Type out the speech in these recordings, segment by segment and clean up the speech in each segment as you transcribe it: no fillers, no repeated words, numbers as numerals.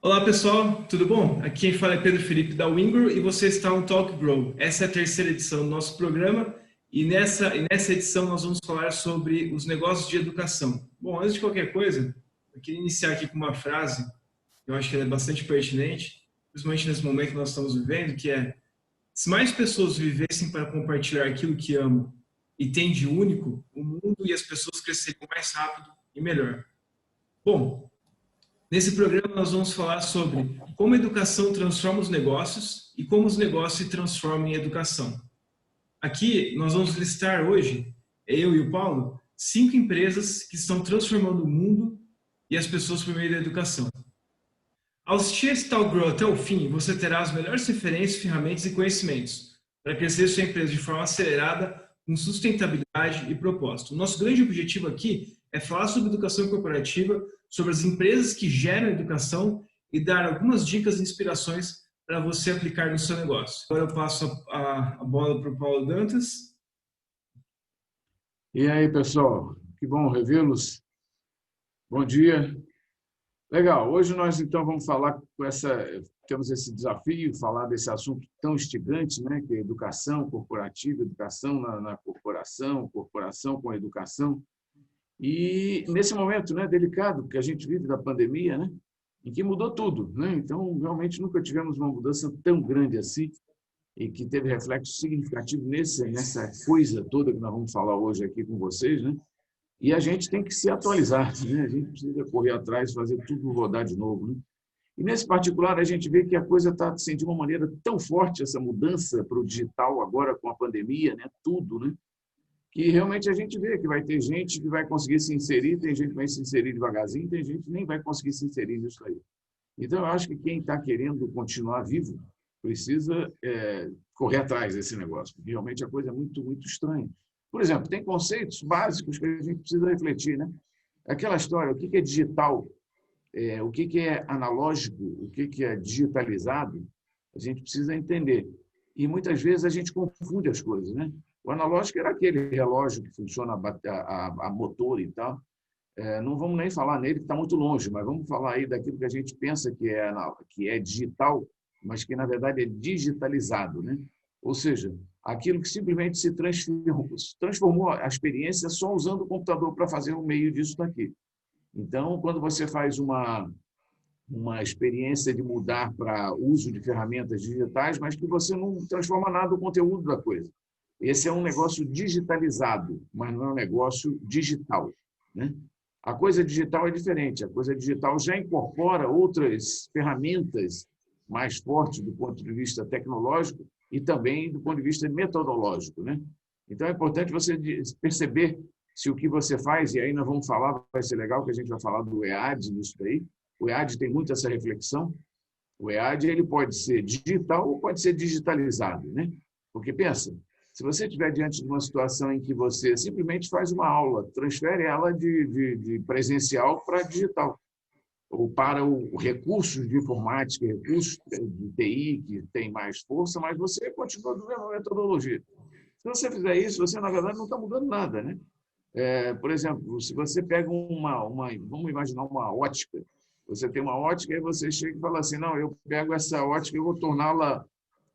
Olá pessoal, tudo bom? Aqui quem fala é Pedro Felipe da Wingro e você está no Talk Grow. Essa é a terceira edição do nosso programa e nessa edição nós vamos falar sobre os negócios de educação. Bom, antes de qualquer coisa, eu queria iniciar aqui com uma frase que eu acho que ela é bastante pertinente, principalmente nesse momento que nós estamos vivendo, que é: se mais pessoas vivessem para compartilhar aquilo que amam e têm de único, o mundo e as pessoas cresceriam mais rápido e melhor. Bom, nesse programa, nós vamos falar sobre como a educação transforma os negócios e como os negócios se transformam em educação. Aqui, nós vamos listar hoje, eu e o Paulo, 5 empresas que estão transformando o mundo e as pessoas por meio da educação. Ao assistir esse Talk Grow até o fim, você terá as melhores referências, ferramentas e conhecimentos para crescer sua empresa de forma acelerada, com sustentabilidade e propósito. O nosso grande objetivo aqui é falar sobre educação corporativa, sobre as empresas que geram educação e dar algumas dicas e inspirações para você aplicar no seu negócio. Agora eu passo a bola para o Paulo Dantas. E aí, pessoal, que bom revê-los. Bom dia. Legal, hoje nós então vamos falar temos esse desafio, falar desse assunto tão instigante, né, que é educação corporativa, educação na corporação, corporação com educação. E nesse momento, né, delicado que a gente vive da pandemia, né, em que mudou tudo, né? Então, realmente nunca tivemos uma mudança tão grande assim e que teve reflexo significativo nessa coisa toda que nós vamos falar hoje aqui com vocês, né? E a gente tem que se atualizar, né? A gente precisa correr atrás, fazer tudo rodar de novo, né? E nesse particular, a gente vê que a coisa está assim, de uma maneira tão forte, essa mudança para o digital agora com a pandemia, né? Tudo, né? Que realmente a gente vê que vai ter gente que vai conseguir se inserir, tem gente que vai se inserir devagarzinho, tem gente que nem vai conseguir se inserir nisso aí. Então, eu acho que quem está querendo continuar vivo precisa correr atrás desse negócio, porque realmente a coisa é muito, muito estranha. Por exemplo, tem conceitos básicos que a gente precisa refletir, né? Aquela história, o que é digital, o que é analógico, o que é digitalizado, a gente precisa entender. E muitas vezes a gente confunde as coisas, né? O analógico era aquele relógio que funciona a motor e tal. Não vamos nem falar nele, que está muito longe, mas vamos falar aí daquilo que a gente pensa que é digital, mas que, na verdade, é digitalizado, né? Ou seja, aquilo que simplesmente se transformou a experiência só usando o computador para fazer o meio disso daqui. Então, quando você faz uma experiência de mudar para uso de ferramentas digitais, mas que você não transforma nada do conteúdo da coisa. Esse é um negócio digitalizado, mas não é um negócio digital, né? A coisa digital é diferente. A coisa digital já incorpora outras ferramentas mais fortes do ponto de vista tecnológico e também do ponto de vista metodológico, né? Então, é importante você perceber se o que você faz, e aí nós vamos falar, vai ser legal que a gente vai falar do EAD nisso daí. O EAD tem muito essa reflexão. O EAD ele pode ser digital ou pode ser digitalizado, né? Porque pensa, se você estiver diante de uma situação em que você simplesmente faz uma aula, transfere ela de presencial para digital, ou para o recursos de informática, recursos de TI, que tem mais força, mas você continua usando a metodologia. Se você fizer isso, você, na verdade, não está mudando nada, né? Por exemplo, se você pega vamos imaginar uma ótica. Você tem uma ótica e você chega e fala assim, não, eu pego essa ótica e vou torná-la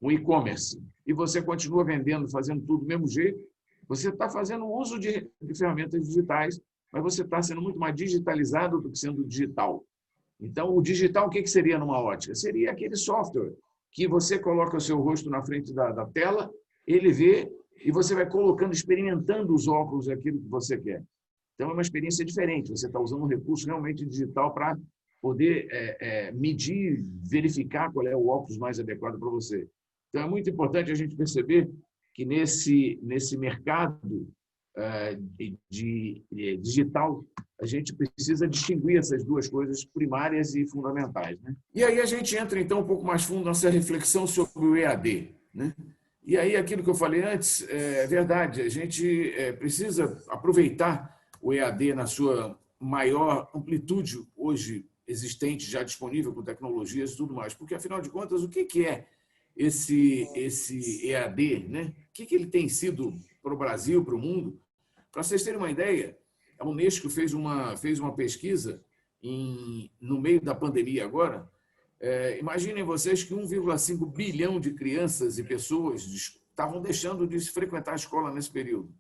um e-commerce. E você continua vendendo, fazendo tudo do mesmo jeito. Você está fazendo uso de ferramentas digitais, mas você está sendo muito mais digitalizado do que sendo digital. Então, o digital, o que seria numa ótica? Seria aquele software que você coloca o seu rosto na frente da tela, ele vê e você vai colocando, experimentando os óculos, aquilo que você quer. Então, é uma experiência diferente. Você está usando um recurso realmente digital para poder medir, verificar qual é o óculos mais adequado para você. Então, é muito importante a gente perceber que nesse mercado digital, a gente precisa distinguir essas duas coisas primárias e fundamentais, né? E aí a gente entra, então, um pouco mais fundo nessa reflexão sobre o EAD, né? E aí, aquilo que eu falei antes, é verdade, a gente precisa aproveitar o EAD na sua maior amplitude hoje existente, já disponível com tecnologias e tudo mais, porque, afinal de contas, o que é esse EAD, né? O que ele tem sido para o Brasil, para o mundo? Para vocês terem uma ideia, a Unesco fez uma pesquisa no meio da pandemia agora, Imaginem vocês que 1,5 bilhão de crianças e pessoas estavam deixando de frequentar a escola nesse período.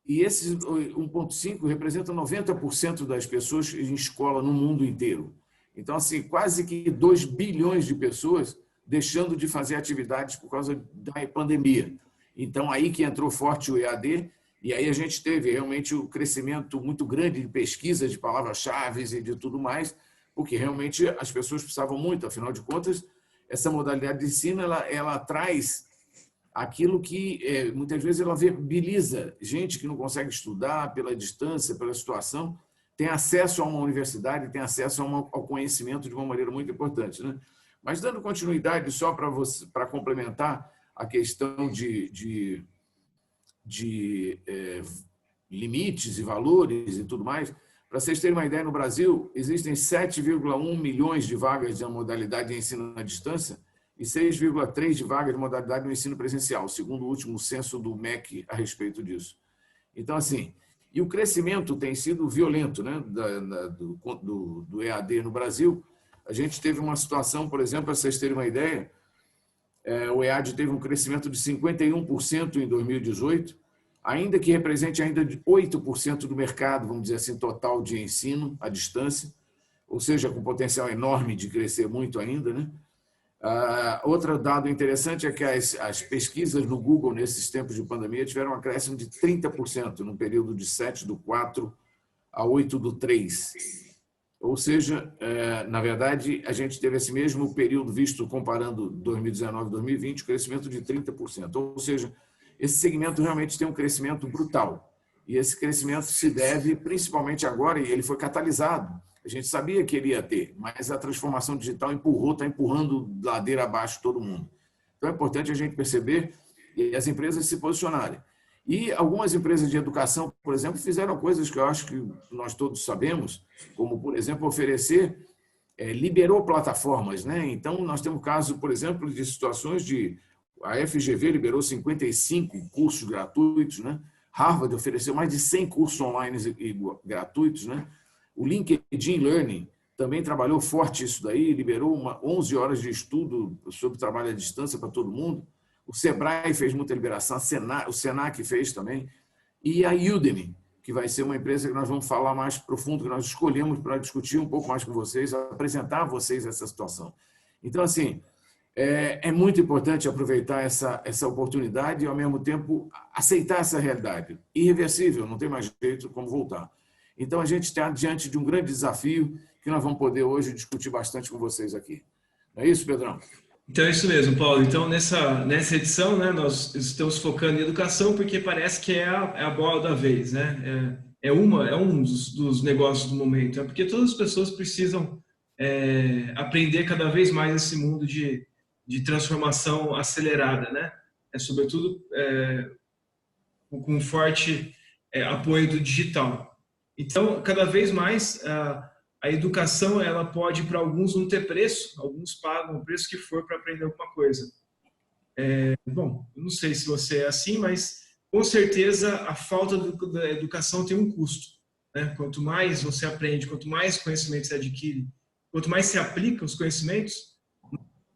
E esses 1,5 representa 90% das pessoas em escola no mundo inteiro. Então, assim, quase que 2 bilhões de pessoas deixando de fazer atividades por causa da pandemia. Então, aí que entrou forte o EAD, e aí a gente teve realmente um crescimento muito grande de pesquisa de palavras-chave e de tudo mais, porque realmente as pessoas precisavam muito. Afinal de contas, essa modalidade de ensino ela traz aquilo que muitas vezes ela viabiliza gente que não consegue estudar pela distância, pela situação, tem acesso a uma universidade, tem acesso ao conhecimento de uma maneira muito importante, né? Mas dando continuidade, só para complementar a questão de limites e valores e tudo mais, para vocês terem uma ideia, no Brasil existem 7,1 milhões de vagas de modalidade de ensino à distância e 6,3 de vagas de modalidade no ensino presencial, segundo o último censo do MEC a respeito disso. Então, assim, e o crescimento tem sido violento, né, do EAD no Brasil. A gente teve uma situação, por exemplo, para vocês terem uma ideia, o EAD teve um crescimento de 51% em 2018, ainda que represente ainda 8% do mercado, vamos dizer assim, total de ensino à distância, ou seja, com potencial enorme de crescer muito ainda, né? Outro dado interessante é que as pesquisas no Google nesses tempos de pandemia tiveram um acréscimo de 30% no período de 7/4 a 8/3. Ou seja, na verdade, a gente teve esse mesmo período visto comparando 2019 e 2020, crescimento de 30%. Ou seja, esse segmento realmente tem um crescimento brutal. E esse crescimento se deve principalmente agora, e ele foi catalisado. A gente sabia que ele ia ter, mas a transformação digital está empurrando ladeira abaixo todo mundo. Então é importante a gente perceber e as empresas se posicionarem. E algumas empresas de educação, por exemplo, fizeram coisas que eu acho que nós todos sabemos, como, por exemplo, liberou plataformas, né? Então, nós temos caso, por exemplo, de situações de a FGV liberou 55 cursos gratuitos, né? Harvard ofereceu mais de 100 cursos online e gratuitos, né? O LinkedIn Learning também trabalhou forte isso daí, liberou 11 horas de estudo sobre trabalho à distância para todo mundo. O Sebrae fez muita liberação, o Senac fez também. E a Udemy, que vai ser uma empresa que nós vamos falar mais profundo, que nós escolhemos para discutir um pouco mais com vocês, apresentar a vocês essa situação. Então, assim, é muito importante aproveitar essa oportunidade e, ao mesmo tempo, aceitar essa realidade. Irreversível, não tem mais jeito como voltar. Então, a gente está diante de um grande desafio que nós vamos poder hoje discutir bastante com vocês aqui. Não é isso, Pedrão? Então, é isso mesmo, Paulo. Então, nessa edição, né, nós estamos focando em educação porque parece que é a bola da vez, né? É um dos negócios do momento. É porque todas as pessoas precisam aprender cada vez mais esse mundo de transformação acelerada, né? Sobretudo com um forte apoio do digital. Então, cada vez mais a educação ela pode, para alguns, não ter preço, alguns pagam o preço que for para aprender alguma coisa. Bom, eu não sei se você é assim, mas com certeza a falta da educação tem um custo, né? Quanto mais você aprende, quanto mais conhecimento você adquire, quanto mais se aplica os conhecimentos,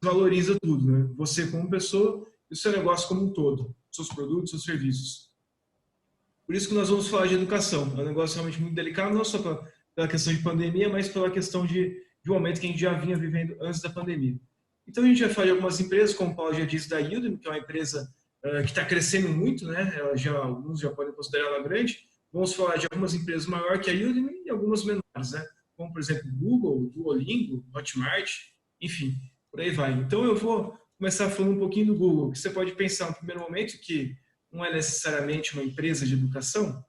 valoriza tudo, né? Você como pessoa e o seu negócio como um todo, seus produtos, seus serviços. Por isso que nós vamos falar de educação. É um negócio realmente muito delicado, não só pela questão de pandemia, mas pela questão de um momento que a gente já vinha vivendo antes da pandemia. Então, a gente vai falar de algumas empresas, como o Paulo já disse, da Udemy, que é uma empresa que está crescendo muito, né? Alguns já podem considerar ela grande. Vamos falar de algumas empresas maiores que a Udemy e algumas menores, né? Como, por exemplo, Google, Duolingo, Hotmart, enfim, por aí vai. Então, eu vou começar falando um pouquinho do Google, que você pode pensar no primeiro momento que não é necessariamente uma empresa de educação,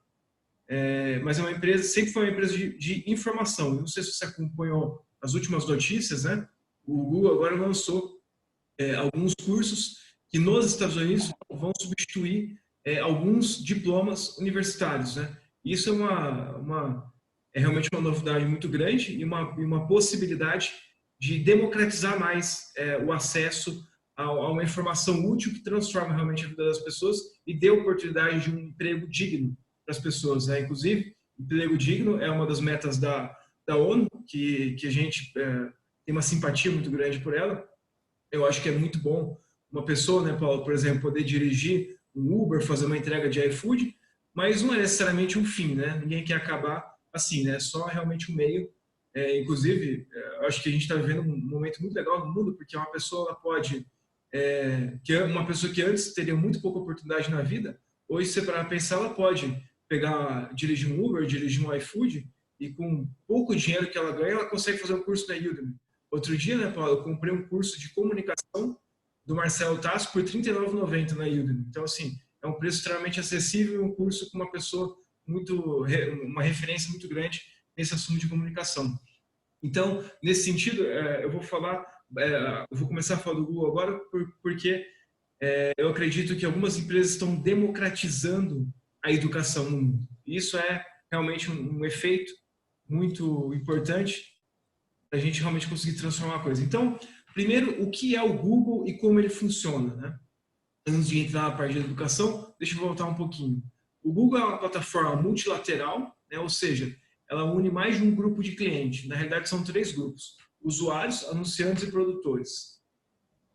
mas é uma empresa, sempre foi uma empresa de informação. Não sei se você acompanhou as últimas notícias, né? O Google agora lançou alguns cursos que nos Estados Unidos vão substituir alguns diplomas universitários, né? Isso é realmente uma novidade muito grande e uma possibilidade de democratizar mais o acesso a uma informação útil que transforma realmente a vida das pessoas e dê oportunidade de um emprego digno para as pessoas, né? Inclusive, emprego digno é uma das metas da ONU, que a gente tenho uma simpatia muito grande por ela. Eu acho que é muito bom uma pessoa, né, Paulo, por exemplo, poder dirigir um Uber, fazer uma entrega de iFood, mas não é necessariamente um fim, né? Ninguém quer acabar assim, né? Só realmente um meio. Inclusive, eu acho que a gente está vivendo um momento muito legal no mundo, porque uma pessoa ela pode, uma pessoa que antes teria muito pouca oportunidade na vida, hoje, se você parar para pensar, ela pode pegar, dirigir um Uber, dirigir um iFood, e com pouco dinheiro que ela ganha, ela consegue fazer um curso na Udemy. Outro dia, né, Paulo, eu comprei um curso de comunicação do Marcelo Tasso por R$ 39,90 na Udemy. Então, assim, é um preço extremamente acessível e um curso com uma pessoa uma referência muito grande nesse assunto de comunicação. Então, nesse sentido, eu vou começar a falar do Google agora porque eu acredito que algumas empresas estão democratizando a educação no mundo. Isso é realmente um efeito muito importante para a gente realmente conseguir transformar a coisa. Então, primeiro, o que é o Google e como ele funciona, né? Antes de entrar na parte de educação, deixa eu voltar um pouquinho. O Google é uma plataforma multilateral, né? Ou seja, ela une mais de um grupo de clientes. Na realidade, são 3 grupos: usuários, anunciantes e produtores.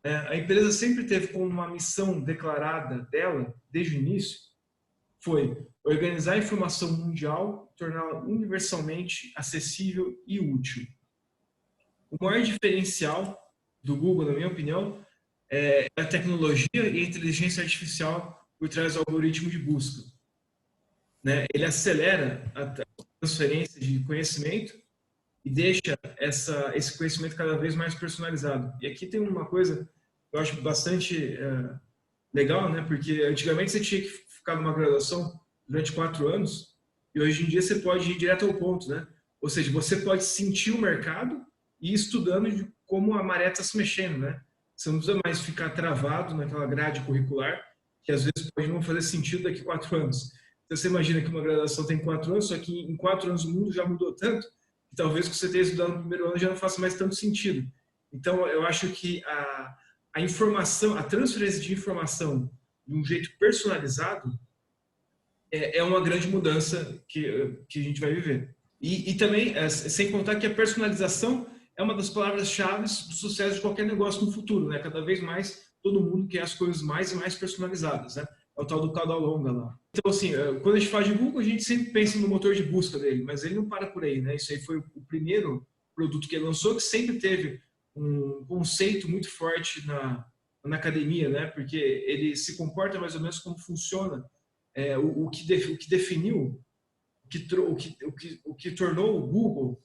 A empresa sempre teve como uma missão declarada dela, desde o início, foi organizar a informação mundial, torná-la universalmente acessível e útil. O maior diferencial do Google, na minha opinião, é a tecnologia e a inteligência artificial por trás do algoritmo de busca. Né? Ele acelera a transferência de conhecimento e deixa esse conhecimento cada vez mais personalizado. E aqui tem uma coisa que eu acho bastante legal, né? Porque antigamente você tinha que ficar numa graduação durante 4 anos e hoje em dia você pode ir direto ao ponto, né? Ou seja, você pode sentir o mercado e ir estudando de como a maré está se mexendo, né? Você não precisa mais ficar travado naquela grade curricular que às vezes pode não fazer sentido daqui a 4 anos. Então, você imagina que uma graduação tem 4 anos, só que em 4 anos o mundo já mudou tanto que talvez o que você tenha estudado no primeiro ano já não faça mais tanto sentido. Então, eu acho que a informação, a transferência de informação de um jeito personalizado é uma grande mudança que a gente vai viver. E também, sem contar que a personalização é uma das palavras-chave do sucesso de qualquer negócio no futuro, né? Cada vez mais todo mundo quer as coisas mais e mais personalizadas, né? É o tal do cauda longa lá. Então, assim, quando a gente fala de Google, a gente sempre pensa no motor de busca dele, mas ele não para por aí, né? Isso aí foi o primeiro produto que ele lançou, que sempre teve um conceito muito forte na academia, né? Porque ele se comporta mais ou menos como funciona o que definiu, o que tornou o Google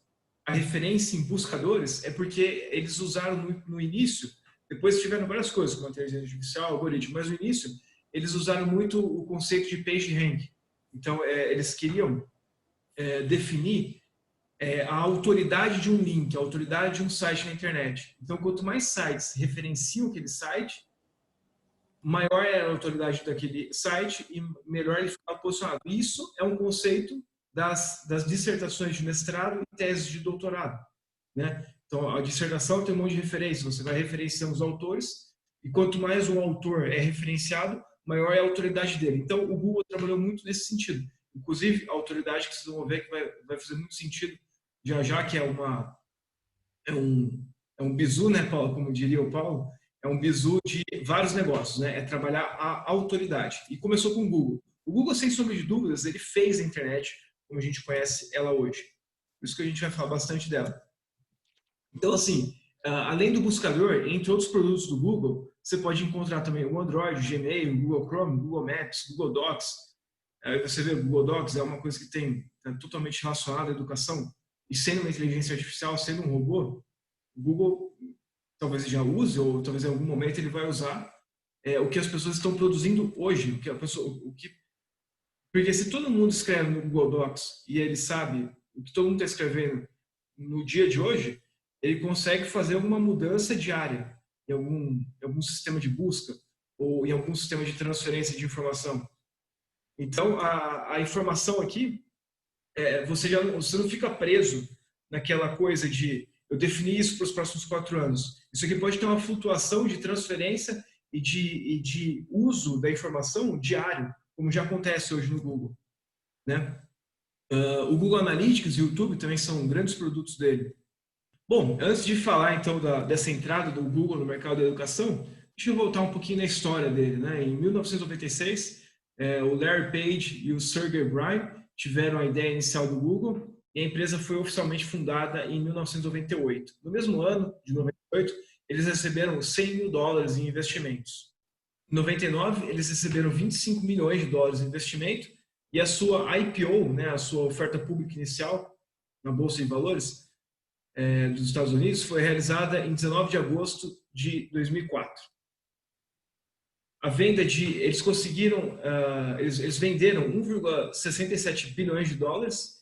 a referência em buscadores é porque eles usaram no início, depois tiveram várias coisas, como a inteligência artificial, algoritmo, mas no início eles usaram muito o conceito de PageRank. Então, eles queriam definir a autoridade de um link, a autoridade de um site na internet. Então, quanto mais sites referenciam aquele site, maior é a autoridade daquele site e melhor ele fica posicionado. Isso é um conceito das dissertações de mestrado e teses de doutorado, né? Então, a dissertação tem um monte de referência, você vai referenciando os autores, e quanto mais um autor é referenciado, maior é a autoridade dele. Então, o Google trabalhou muito nesse sentido. Inclusive, a autoridade que vocês vão ver que vai fazer muito sentido já que é um bizu, né, Paulo? Como diria o Paulo, é um bizu de vários negócios, né? É trabalhar a autoridade. E começou com o Google. O Google, sem sombra de dúvidas, ele fez a internet como a gente conhece ela hoje. Por isso que a gente vai falar bastante dela. Então, assim, além do buscador, entre outros produtos do Google, você pode encontrar também o Android, o Gmail, o Google Chrome, o Google Maps, o Google Docs. Aí você vê, o Google Docs é uma coisa que está totalmente relacionada à educação. E sendo uma inteligência artificial, sendo um robô, o Google talvez já use, ou talvez em algum momento ele vai usar o que as pessoas estão produzindo hoje. Porque se todo mundo escreve no Google Docs e ele sabe o que todo mundo está escrevendo no dia de hoje, ele consegue fazer alguma mudança diária em algum sistema de busca ou em algum sistema de transferência de informação. Então, a informação aqui, você não fica preso naquela coisa de eu definir isso para os próximos 4 anos. Isso aqui pode ter uma flutuação de transferência e de uso da informação diário, como já acontece hoje no Google, né? O Google Analytics e o YouTube também são grandes produtos dele. Bom, antes de falar então dessa entrada do Google no mercado da educação, deixa eu voltar um pouquinho na história dele, né? Em 1996, o Larry Page e o Sergey Brin tiveram a ideia inicial do Google e a empresa foi oficialmente fundada em 1998. No mesmo ano, de 98, eles receberam $100 mil em investimentos. Em 99, eles receberam $25 milhões em investimento e a sua IPO, né, a sua oferta pública inicial na Bolsa de Valores dos Estados Unidos, foi realizada em 19 de agosto de 2004. A venda eles conseguiram, eles venderam 1,67 bilhões de dólares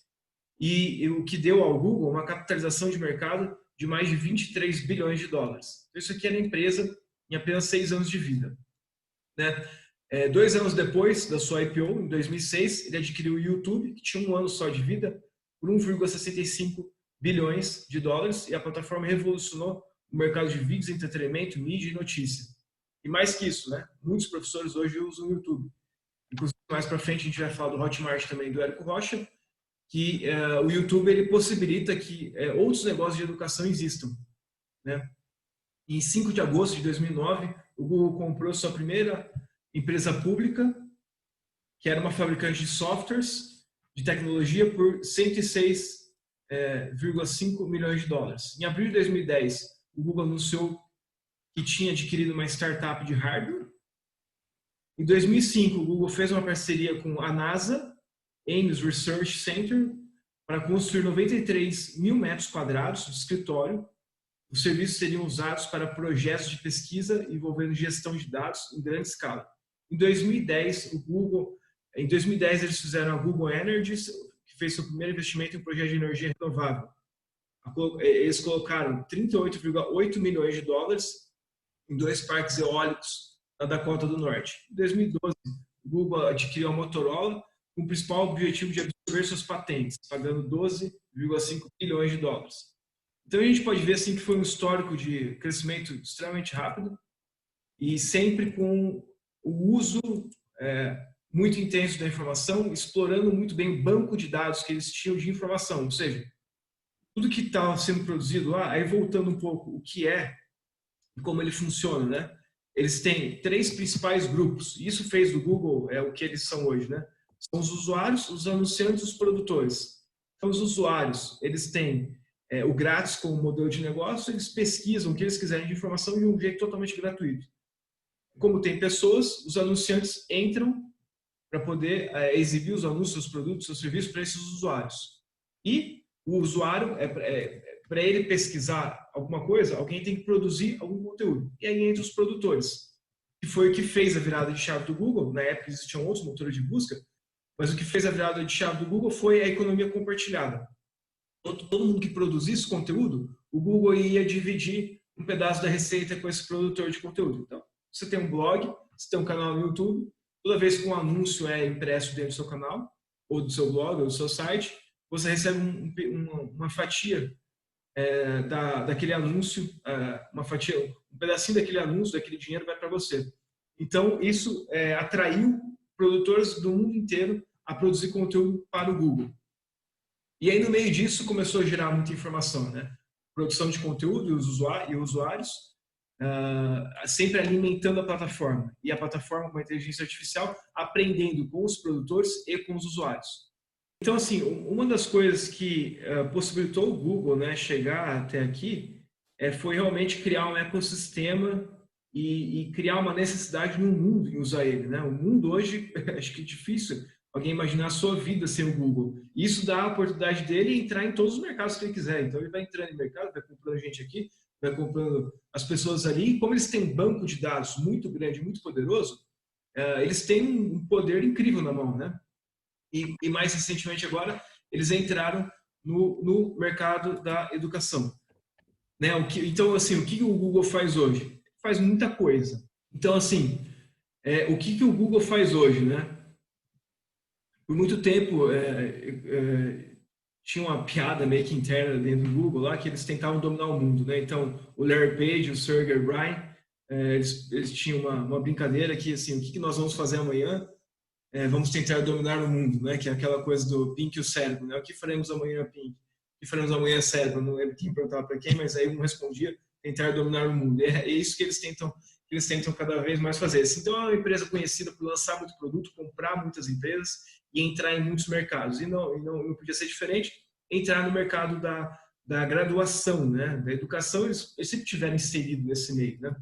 e o que deu ao Google uma capitalização de mercado de mais de 23 bilhões de dólares. Isso aqui era a empresa em apenas 6 anos de vida. Né? 2 anos depois da sua IPO, em 2006, ele adquiriu o YouTube, que tinha 1 ano só de vida, por 1,65 bilhões de dólares, e a plataforma revolucionou o mercado de vídeos, entretenimento, mídia e notícia. E mais que isso, né? Muitos professores hoje usam o YouTube. Inclusive, mais para frente, a gente vai falar do Hotmart também, do Érico Rocha, que o YouTube ele possibilita que outros negócios de educação existam. Né? Em 5 de agosto de 2009, o Google comprou sua primeira empresa pública, que era uma fabricante de softwares de tecnologia, por 106,5 milhões de dólares. Em abril de 2010, o Google anunciou que tinha adquirido uma startup de hardware. Em 2005, o Google fez uma parceria com a NASA, Ames Research Center, para construir 93 mil metros quadrados de escritório. Os serviços seriam usados para projetos de pesquisa envolvendo gestão de dados em grande escala. Em 2010, eles fizeram a Google Energy, que fez seu primeiro investimento em um projeto de energia renovável. Eles colocaram 38,8 milhões de dólares em 2 parques eólicos na Dakota do Norte. Em 2012, o Google adquiriu a Motorola com o principal objetivo de absorver suas patentes, pagando 12,5 bilhões de dólares. Então a gente pode ver assim, que foi um histórico de crescimento extremamente rápido e sempre com o uso muito intenso da informação, explorando muito bem o banco de dados que eles tinham de informação. Ou seja, tudo que está sendo produzido lá, aí voltando um pouco o que é e como ele funciona, né? Eles têm 3 principais grupos. Isso fez do Google o que eles são hoje, né? São os usuários, os anunciantes e os produtores. Então, os usuários, eles têm o grátis como modelo de negócio, eles pesquisam o que eles quiserem de informação de um jeito totalmente gratuito. Como tem pessoas, os anunciantes entram para poder exibir os anúncios, seus produtos, seus serviços para esses usuários. E o usuário, para ele pesquisar alguma coisa, alguém tem que produzir algum conteúdo. E aí entra os produtores, que foi o que fez a virada de chave do Google. Na época existiam outros motores de busca, mas o que fez a virada de chave do Google foi a economia compartilhada. Todo mundo que produzisse conteúdo, o Google ia dividir um pedaço da receita com esse produtor de conteúdo. Então, você tem um blog, você tem um canal no YouTube, toda vez que um anúncio é impresso dentro do seu canal, ou do seu blog, ou do seu site, você recebe uma fatia daquele anúncio, um pedacinho daquele anúncio, daquele dinheiro vai para você. Então, isso atraiu produtores do mundo inteiro a produzir conteúdo para o Google. E aí, no meio disso, começou a gerar muita informação, né? Produção de conteúdo e usuários, sempre alimentando a plataforma. E a plataforma, com a inteligência artificial, aprendendo com os produtores e com os usuários. Então, assim, uma das coisas que possibilitou o Google, né, chegar até aqui foi realmente criar um ecossistema e criar uma necessidade no mundo em usar ele, né? O mundo hoje, acho que é difícil alguém imaginar a sua vida sem o Google. E isso dá a oportunidade dele entrar em todos os mercados que ele quiser. Então, ele vai entrando em mercado, vai comprando gente aqui, vai comprando as pessoas ali. E como eles têm um banco de dados muito grande, muito poderoso, eles têm um poder incrível na mão, né? E mais recentemente agora, eles entraram no mercado da educação. Né? Então, assim, o que o Google faz hoje? Faz muita coisa. Então, assim, o que o Google faz hoje, né? Por muito tempo, tinha uma piada meio que interna dentro do Google lá, que eles tentavam dominar o mundo, né? Então, o Larry Page, o Sergey Brin, eles tinham uma brincadeira que, assim, o que nós vamos fazer amanhã? Vamos tentar dominar o mundo, né? Que é aquela coisa do Pink e o cérebro, né? O que faremos amanhã, Pink? que faremos amanhã, cérebro, não lembro quem perguntava para quem, mas aí um respondia, tentar dominar o mundo. É isso que eles tentam cada vez mais fazer. Então, é uma empresa conhecida por lançar muito produto, comprar muitas empresas e entrar em muitos mercados. E não podia ser diferente, entrar no mercado da graduação, né? Da educação, eles sempre tiveram inserido nesse meio, né?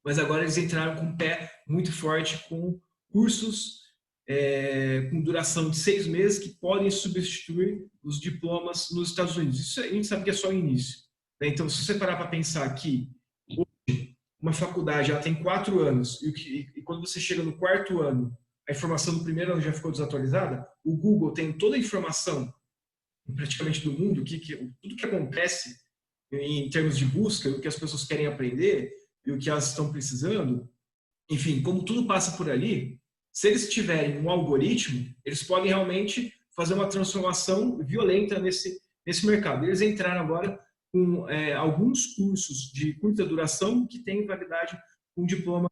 Mas agora eles entraram com um pé muito forte com cursos com duração de 6 meses que podem substituir os diplomas nos Estados Unidos. Isso a gente sabe que é só o início, né? Então, se você parar para pensar que uma faculdade ela tem 4 anos e quando você chega no 4º ano, a informação do primeiro ano já ficou desatualizada, o Google tem toda a informação praticamente do mundo, tudo que acontece em termos de busca, o que as pessoas querem aprender e o que elas estão precisando, enfim, como tudo passa por ali, se eles tiverem um algoritmo, eles podem realmente fazer uma transformação violenta nesse mercado. Eles entraram agora com alguns cursos de curta duração que têm validade com diploma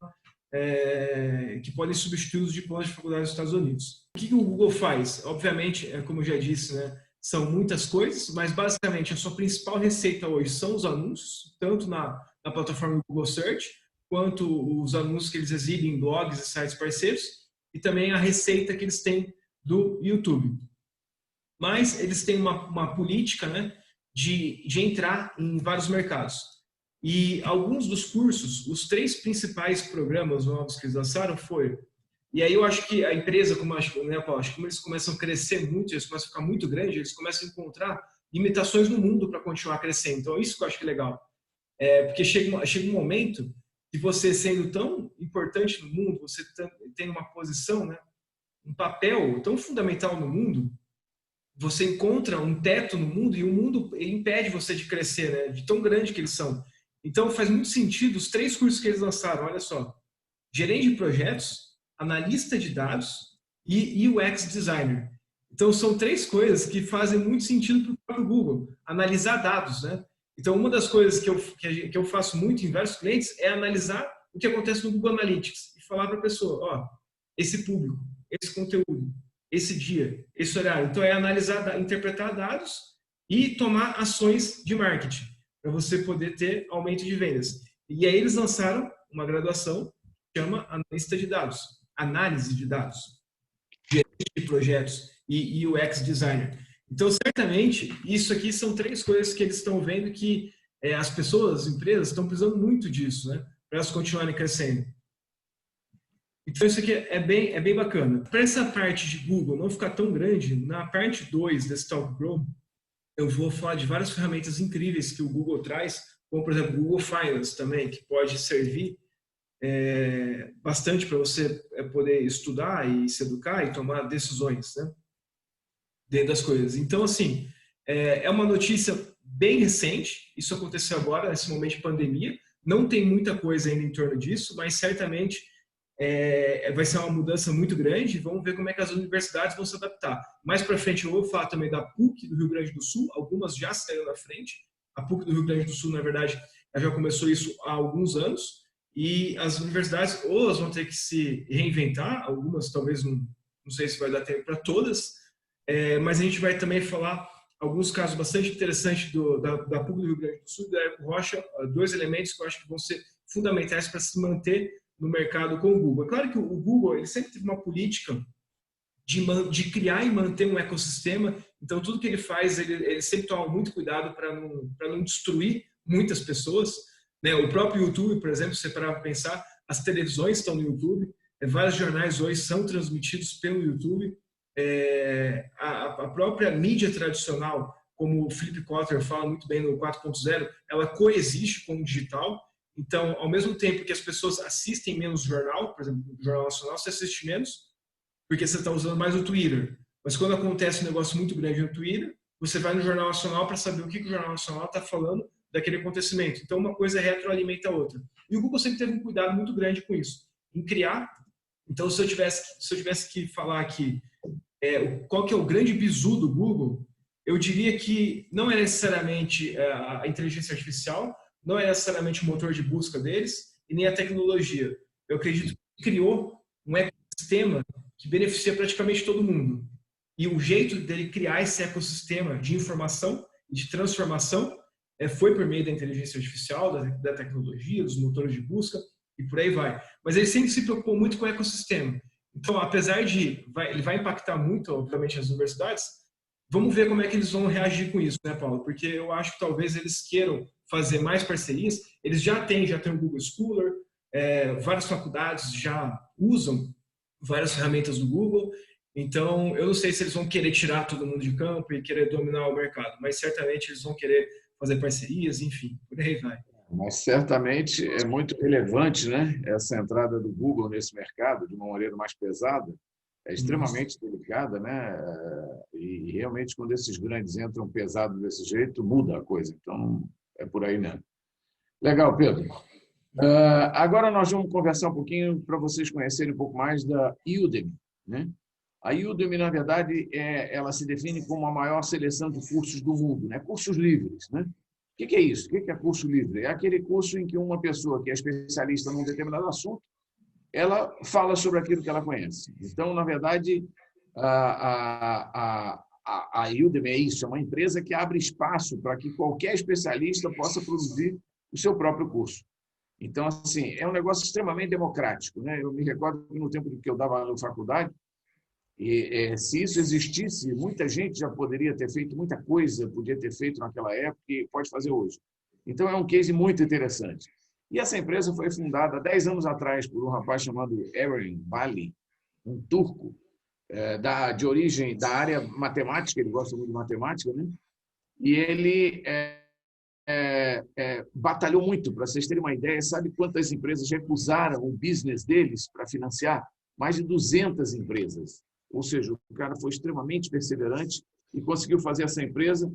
que podem substituir os diplomas de faculdade dos Estados Unidos. O que o Google faz? Obviamente, como eu já disse, né, são muitas coisas, mas basicamente a sua principal receita hoje são os anúncios, tanto na plataforma Google Search, quanto os anúncios que eles exibem em blogs e sites parceiros, e também a receita que eles têm do YouTube. Mas eles têm uma política, né, de entrar em vários mercados. E alguns dos cursos, os 3 principais programas novos que eles lançaram foi... E aí eu acho que a empresa, como eles começam a crescer muito, eles começam a ficar muito grandes, eles começam a encontrar limitações no mundo para continuar crescendo. Então, isso que eu acho que é legal. Porque chega um momento que você, sendo tão importante no mundo, você tem uma posição, né, um papel tão fundamental no mundo, você encontra um teto no mundo e o mundo impede você de crescer, né, de tão grande que eles são. Então, faz muito sentido os 3 cursos que eles lançaram, olha só. Gerente de projetos, analista de dados e UX designer. Então, são 3 coisas que fazem muito sentido para o próprio Google. Analisar dados, né? Então, uma das coisas que eu faço muito em vários clientes é analisar o que acontece no Google Analytics e falar para a pessoa, ó, esse público, esse conteúdo, esse dia, esse horário. Então, é analisar, interpretar dados e tomar ações de marketing para você poder ter aumento de vendas. E aí eles lançaram uma graduação que chama analista de dados, análise de dados, gerente de projetos e UX designer. Então, certamente, isso aqui são 3 coisas que eles estão vendo que as pessoas, as empresas, estão precisando muito disso, né? Para elas continuarem crescendo. Então, isso aqui é bem bacana. Para essa parte de Google não ficar tão grande, na parte 2 desse Talk Grow, eu vou falar de várias ferramentas incríveis que o Google traz, como, por exemplo, o Google Finance também, que pode servir bastante para você poder estudar e se educar e tomar decisões, né, dentro das coisas. Então, assim, é uma notícia bem recente, isso aconteceu agora, nesse momento de pandemia, não tem muita coisa ainda em torno disso, mas certamente vai ser uma mudança muito grande, vamos ver como é que as universidades vão se adaptar. Mais para frente eu vou falar também da PUC do Rio Grande do Sul, algumas já saíram na frente, a PUC do Rio Grande do Sul, na verdade, já começou isso há alguns anos, e as universidades, ou elas vão ter que se reinventar, algumas talvez não sei se vai dar tempo para todas, mas a gente vai também falar alguns casos bastante interessantes da PUC do Rio Grande do Sul e da Érico Rocha, 2 elementos que eu acho que vão ser fundamentais para se manter no mercado com o Google. É claro que o Google ele sempre teve uma política de criar e manter um ecossistema, então tudo que ele faz, ele sempre toma muito cuidado para não destruir muitas pessoas, né? O próprio YouTube, por exemplo, se você parar para pensar, as televisões estão no YouTube, vários jornais hoje são transmitidos pelo YouTube, a própria mídia tradicional, como o Philip Kotler fala muito bem no 4.0, ela coexiste com o digital. Então, ao mesmo tempo que as pessoas assistem menos jornal, por exemplo, o Jornal Nacional, você assiste menos porque você está usando mais o Twitter. Mas quando acontece um negócio muito grande no Twitter, você vai no Jornal Nacional para saber o que o Jornal Nacional está falando daquele acontecimento. Então, uma coisa retroalimenta a outra. E o Google sempre teve um cuidado muito grande com isso, em criar. Então, se eu tivesse que falar aqui qual que é o grande bizu do Google, eu diria que não é necessariamente a inteligência artificial, não é necessariamente o motor de busca deles e nem a tecnologia. Eu acredito que criou um ecossistema que beneficia praticamente todo mundo. E o jeito dele criar esse ecossistema de informação de transformação foi por meio da inteligência artificial, da tecnologia, dos motores de busca e por aí vai. Mas ele sempre se preocupou muito com o ecossistema. Então, apesar de ele vai impactar muito, obviamente, as universidades, vamos ver como é que eles vão reagir com isso, né, Paulo? Porque eu acho que talvez eles queiram fazer mais parcerias. Eles já têm o Google Scholar, várias faculdades já usam várias ferramentas do Google. Então, eu não sei se eles vão querer tirar todo mundo de campo e querer dominar o mercado, mas certamente eles vão querer fazer parcerias, enfim, por aí vai. Mas certamente é muito relevante, né? Essa entrada do Google nesse mercado de uma maneira mais pesada é extremamente delicada, né? E realmente quando esses grandes entram pesado desse jeito muda a coisa. Então é por aí mesmo. Legal, Pedro. Agora nós vamos conversar um pouquinho para vocês conhecerem um pouco mais da Udemy, né? A Udemy, na verdade, ela se define como a maior seleção de cursos do mundo, né? Cursos livres, né? O que é isso? O que é curso livre? É aquele curso em que uma pessoa que é especialista num determinado assunto, ela fala sobre aquilo que ela conhece. Então, na verdade, a Udemy é isso, é uma empresa que abre espaço para que qualquer especialista possa produzir o seu próprio curso. Então, assim, é um negócio extremamente democrático, né? Eu me recordo que no tempo que eu dava na faculdade, se isso existisse, muita gente já poderia ter feito muita coisa, podia ter feito naquela época e pode fazer hoje. Então, é um case muito interessante. E essa empresa foi fundada 10 anos atrás por um rapaz chamado Eren Bali, um turco, de origem da área matemática, ele gosta muito de matemática, né? E ele batalhou muito, para vocês terem uma ideia, sabe quantas empresas recusaram o business deles para financiar? Mais de 200 empresas. Ou seja, o cara foi extremamente perseverante e conseguiu fazer essa empresa,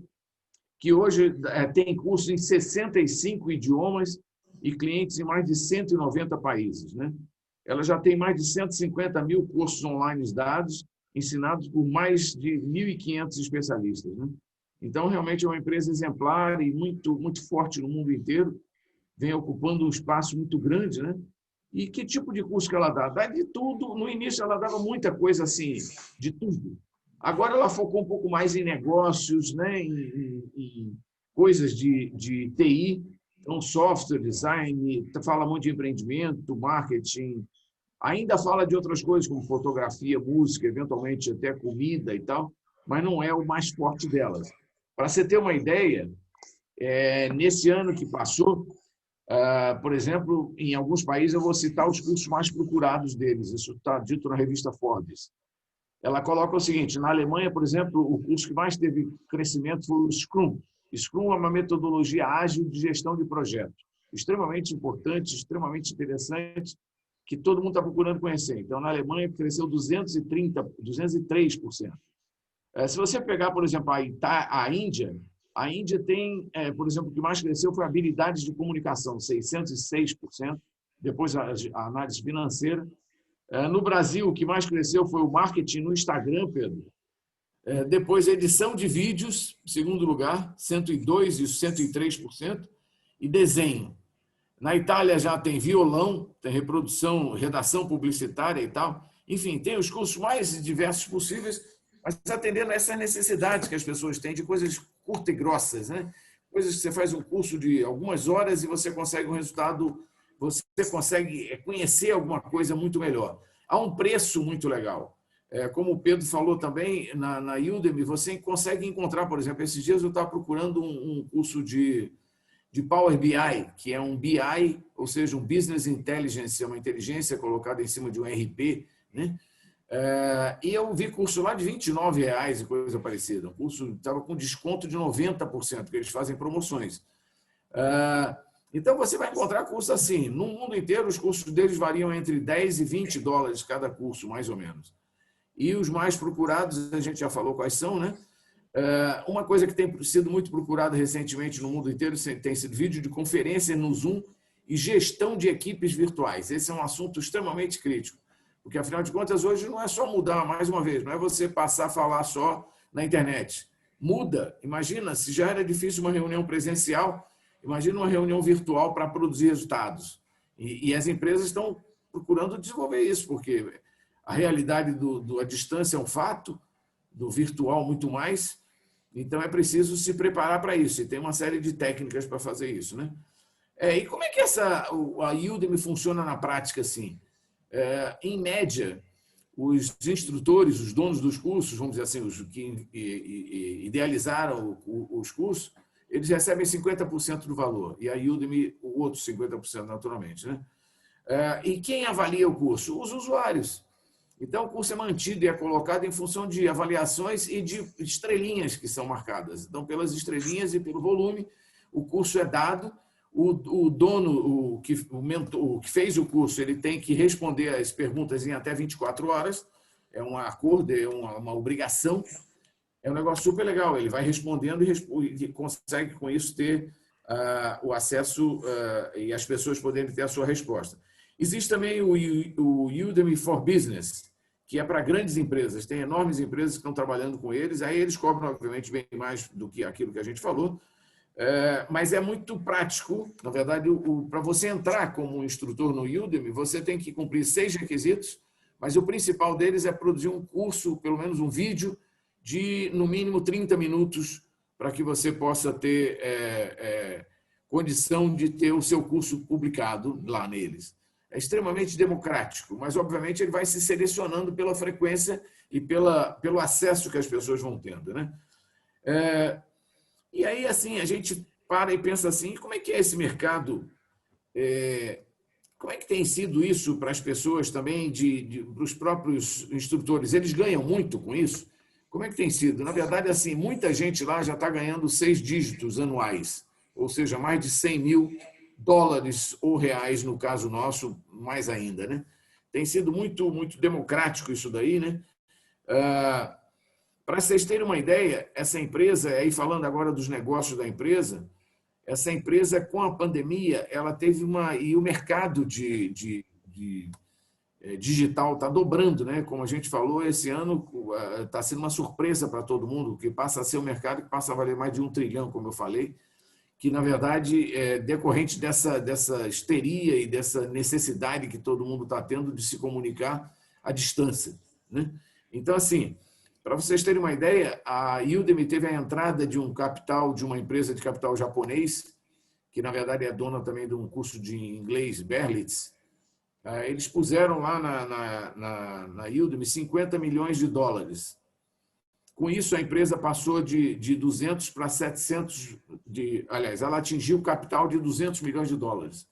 que hoje tem cursos em 65 idiomas e clientes em mais de 190 países, né? Ela já tem mais de 150 mil cursos online dados, ensinados por mais de 1.500 especialistas, né? Então, realmente é uma empresa exemplar e muito, muito forte no mundo inteiro, vem ocupando um espaço muito grande, né? E que tipo de curso que ela dá? Dá de tudo. No início, ela dava muita coisa assim, de tudo. Agora, ela focou um pouco mais em negócios, né? em coisas de TI, então, software, design, fala muito de empreendimento, marketing, ainda fala de outras coisas, como fotografia, música, eventualmente até comida e tal, mas não é o mais forte delas. Para você ter uma ideia, nesse ano que passou, por exemplo, em alguns países, eu vou citar os cursos mais procurados deles. Isso está dito na revista Forbes. Ela coloca o seguinte: na Alemanha, por exemplo, o curso que mais teve crescimento foi o Scrum. Scrum é uma metodologia ágil de gestão de projetos. Extremamente importante, extremamente interessante, que todo mundo está procurando conhecer. Então, na Alemanha, cresceu 203%. Se você pegar, por exemplo, a Índia, tem, por exemplo, o que mais cresceu foi habilidades de comunicação, 606%, depois a análise financeira. No Brasil, o que mais cresceu foi o marketing no Instagram, Pedro. Depois, edição de vídeos, em segundo lugar, 102% e 103%, e desenho. Na Itália já tem violão, tem reprodução, redação publicitária e tal. Enfim, tem os cursos mais diversos possíveis, mas atendendo a essas necessidades que as pessoas têm de coisas curtas e grossas, né? Coisas que você faz um curso de algumas horas e você consegue um resultado, você consegue conhecer alguma coisa muito melhor. Há um preço muito legal. Como o Pedro falou também, na Udemy, você consegue encontrar, por exemplo, esses dias eu estava procurando um curso de Power BI, que é um BI, ou seja, um Business Intelligence, é uma inteligência colocada em cima de um RP, né? E eu vi curso lá de R$29 e coisa parecida. O curso estava com desconto de 90%, que eles fazem promoções. Então, você vai encontrar cursos assim. No mundo inteiro, os cursos deles variam entre $10 e $20 cada curso, mais ou menos. E os mais procurados, a gente já falou quais são, né? Uma coisa que tem sido muito procurada recentemente no mundo inteiro tem sido vídeo de conferência no Zoom e gestão de equipes virtuais. Esse é um assunto extremamente crítico, porque, afinal de contas, hoje não é só mudar, mais uma vez, não é você passar a falar só na internet. Muda. Imagina, se já era difícil uma reunião presencial, imagina uma reunião virtual para produzir resultados. E as empresas estão procurando desenvolver isso, porque a realidade a distância é um fato, do virtual muito mais. Então, é preciso se preparar para isso, e tem uma série de técnicas para fazer isso, né? E como é que a Udemy funciona na prática, assim? Em média, os instrutores, os donos dos cursos, vamos dizer assim, os que idealizaram os cursos, eles recebem 50% do valor, e a Udemy, o outro 50%, naturalmente, né? E quem avalia o curso? Os usuários. Então, o curso é mantido e é colocado em função de avaliações e de estrelinhas que são marcadas. Então, pelas estrelinhas e pelo volume, o curso é dado. O dono, o que fez o curso, ele tem que responder as perguntas em até 24 horas. É um acordo, é uma obrigação. É um negócio super legal. Ele vai respondendo e consegue, com isso, ter o acesso e as pessoas poderem ter a sua resposta. Existe também o Udemy for Business, que é para grandes empresas. Tem enormes empresas que estão trabalhando com eles. Aí eles cobram, obviamente, bem mais do que aquilo que a gente falou, mas é muito prático. Na verdade, para você entrar como instrutor no Udemy, você tem que cumprir 6 requisitos, mas o principal deles é produzir um curso, pelo menos um vídeo, de, no mínimo, 30 minutos, para que você possa ter condição de ter o seu curso publicado lá neles. É extremamente democrático, mas, obviamente, ele vai se selecionando pela frequência e pelo acesso que as pessoas vão tendo, né? E aí, assim, a gente para e pensa assim, como é que é esse mercado? Como é que tem sido isso para as pessoas também, para os próprios instrutores? Eles ganham muito com isso? Como é que tem sido? Na verdade, assim, muita gente lá já está ganhando 6 dígitos anuais, ou seja, mais de 100 mil dólares ou reais, no caso nosso, mais ainda, né? Tem sido muito, muito democrático isso daí, né? Para vocês terem uma ideia, essa empresa, aí falando agora dos negócios da empresa, essa empresa, com a pandemia, ela teve e o mercado digital está dobrando, né? Como a gente falou, esse ano está sendo uma surpresa para todo mundo, que passa a ser um mercado que passa a valer mais de 1 trilhão, como eu falei, que, na verdade, é decorrente dessa histeria e dessa necessidade que todo mundo está tendo de se comunicar à distância, né? Então, assim, para vocês terem uma ideia, a Udemy teve a entrada de de uma empresa de capital japonês, que, na verdade, é dona também de um curso de inglês, Berlitz. Eles puseram lá na Udemy 50 milhões de dólares. Com isso, a empresa passou de 200 para 700, aliás, ela atingiu o capital de 200 milhões de dólares.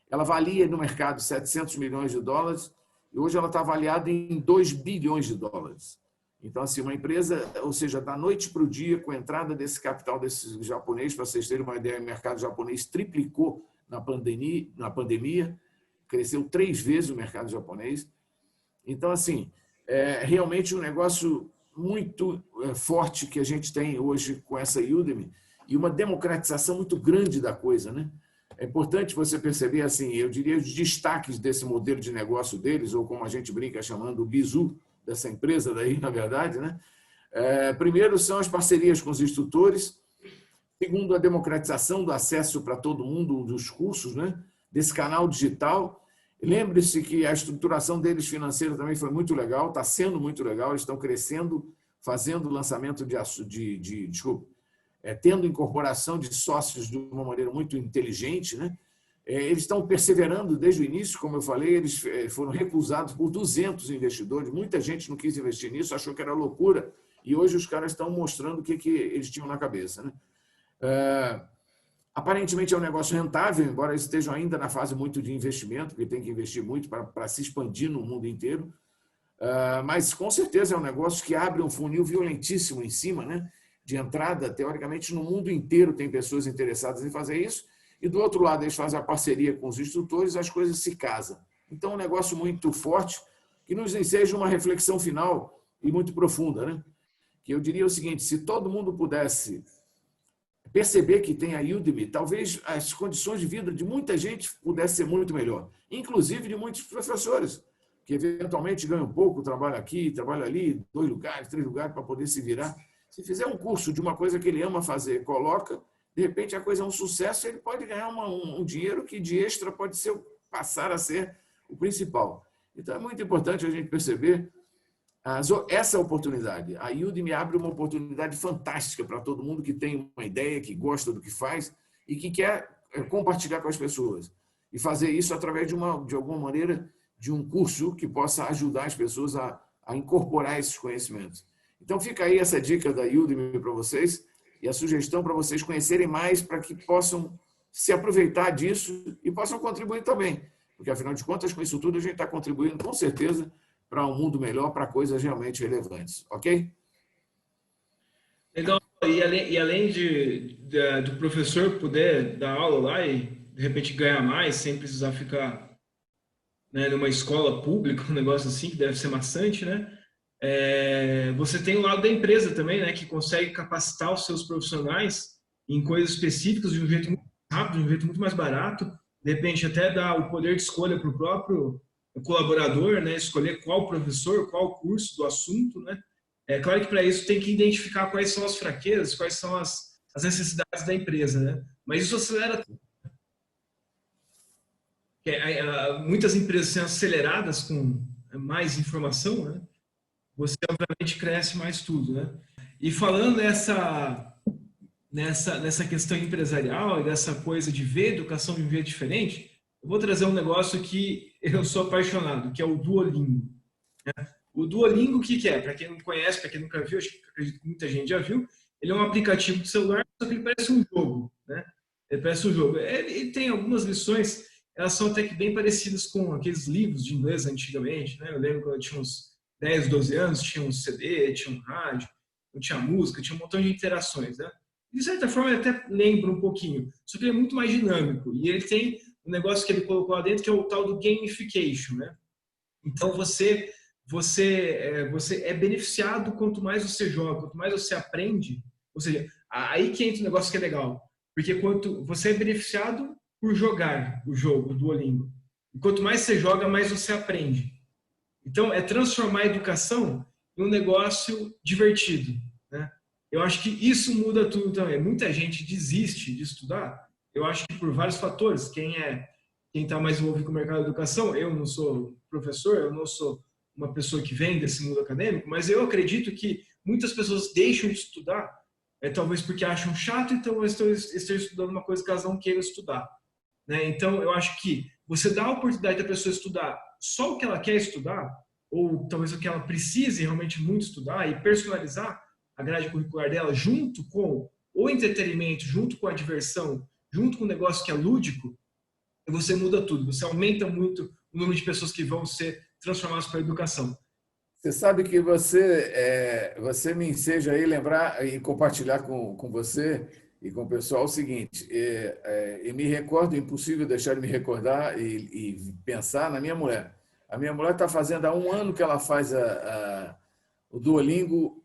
Ela valia no mercado 700 milhões de dólares e hoje ela está avaliada em 2 bilhões de dólares. Então, assim, uma empresa, ou seja, da noite para o dia, com a entrada desse capital desse japonês, para vocês terem uma ideia, o mercado japonês triplicou na pandemia, cresceu 3 vezes o mercado japonês. Então, assim, é realmente um negócio muito forte que a gente tem hoje com essa Udemy e uma democratização muito grande da coisa, né? É importante você perceber, assim, eu diria, os destaques desse modelo de negócio deles, ou como a gente brinca chamando o bizu dessa empresa daí, na verdade, né? Primeiro são as parcerias com os instrutores, segundo, a democratização do acesso para todo mundo dos cursos, né? Desse canal digital. Lembre-se que a estruturação deles financeira também foi muito legal, está sendo muito legal, eles estão crescendo, fazendo lançamento tendo incorporação de sócios de uma maneira muito inteligente, né? Eles estão perseverando desde o início, como eu falei, eles foram recusados por 200 investidores, muita gente não quis investir nisso, achou que era loucura, e hoje os caras estão mostrando o que eles tinham na cabeça, né? Aparentemente é um negócio rentável, embora eles estejam ainda na fase muito de investimento, porque tem que investir muito para se expandir no mundo inteiro, mas com certeza é um negócio que abre um funil violentíssimo em cima, né? De entrada, teoricamente, no mundo inteiro tem pessoas interessadas em fazer isso, e do outro lado eles fazem a parceria com os instrutores, as coisas se casam. Então é um negócio muito forte, que nos enseja uma reflexão final e muito profunda, né? Que eu diria o seguinte: se todo mundo pudesse perceber que tem a Udemy, talvez as condições de vida de muita gente pudessem ser muito melhor, inclusive de muitos professores, que eventualmente ganham pouco, trabalham aqui, trabalham ali, 2 lugares, 3 lugares para poder se virar. Se fizer um curso de uma coisa que ele ama fazer, coloca, de repente a coisa é um sucesso, ele pode ganhar um dinheiro que de extra pode passar a ser o principal. Então é muito importante a gente perceber essa oportunidade. A Udemy abre uma oportunidade fantástica para todo mundo que tem uma ideia, que gosta do que faz e que quer compartilhar com as pessoas. E fazer isso através de alguma maneira, de um curso que possa ajudar as pessoas a incorporar esses conhecimentos. Então, fica aí essa dica da Udemy para vocês e a sugestão para vocês conhecerem mais para que possam se aproveitar disso e possam contribuir também. Porque, afinal de contas, com isso tudo, a gente está contribuindo, com certeza, para um mundo melhor, para coisas realmente relevantes. Ok? Legal. E além do professor poder dar aula lá e, de repente, ganhar mais, sem precisar ficar, né, numa escola pública, um negócio assim, que deve ser maçante, né? Você tem o lado da empresa também, né, que consegue capacitar os seus profissionais em coisas específicas de um jeito muito rápido, de um jeito muito mais barato, de repente até dar o poder de escolha para o próprio colaborador, né, escolher qual professor, qual curso do assunto, né? É claro que para isso tem que identificar quais são as fraquezas, quais são as necessidades da empresa, né? Mas isso acelera. Muitas empresas sendo aceleradas com mais informação, né? Você obviamente cresce mais tudo, né? E falando nessa questão empresarial e dessa coisa de ver educação de um jeito diferente, eu vou trazer um negócio que eu sou apaixonado, que é o Duolingo. O Duolingo, o que é? Para quem não conhece, para quem nunca viu, acredito que muita gente já viu, ele é um aplicativo de celular, só que ele parece um jogo, né? Ele parece um jogo. Ele tem algumas lições, elas são até que bem parecidas com aqueles livros de inglês antigamente, né? Eu lembro quando eu tinha uns 10, 12 anos, tinha um CD, tinha um rádio, tinha música, tinha um montão de interações, né? De certa forma, ele até lembra um pouquinho, só que ele é muito mais dinâmico. E ele tem um negócio que ele colocou lá dentro, que é o tal do gamification, né? Então, você é beneficiado quanto mais você joga, quanto mais você aprende. Ou seja, aí que entra um negócio que é legal. Porque quanto você é beneficiado por jogar o jogo, o Duolingo. E quanto mais você joga, mais você aprende. Então, é transformar a educação em um negócio divertido, né? Eu acho que isso muda tudo também. Muita gente desiste de estudar, eu acho que por vários fatores. Quem está mais envolvido com o mercado da educação, eu não sou professor, eu não sou uma pessoa que vem desse mundo acadêmico, mas eu acredito que muitas pessoas deixam de estudar, talvez porque acham chato, então estão estudando uma coisa que elas não queiram estudar, né? Então, eu acho que você dá a oportunidade da pessoa estudar só o que ela quer estudar, ou talvez o que ela precise realmente muito estudar, e personalizar a grade curricular dela junto com o entretenimento, junto com a diversão, junto com o negócio que é lúdico, você muda tudo. Você aumenta muito o número de pessoas que vão ser transformadas para a educação. Você sabe que você me enseja aí lembrar e compartilhar com você e com o pessoal o seguinte, e me recordo, impossível deixar de me recordar e pensar na minha mulher. A minha mulher está fazendo há 1 ano que ela faz o Duolingo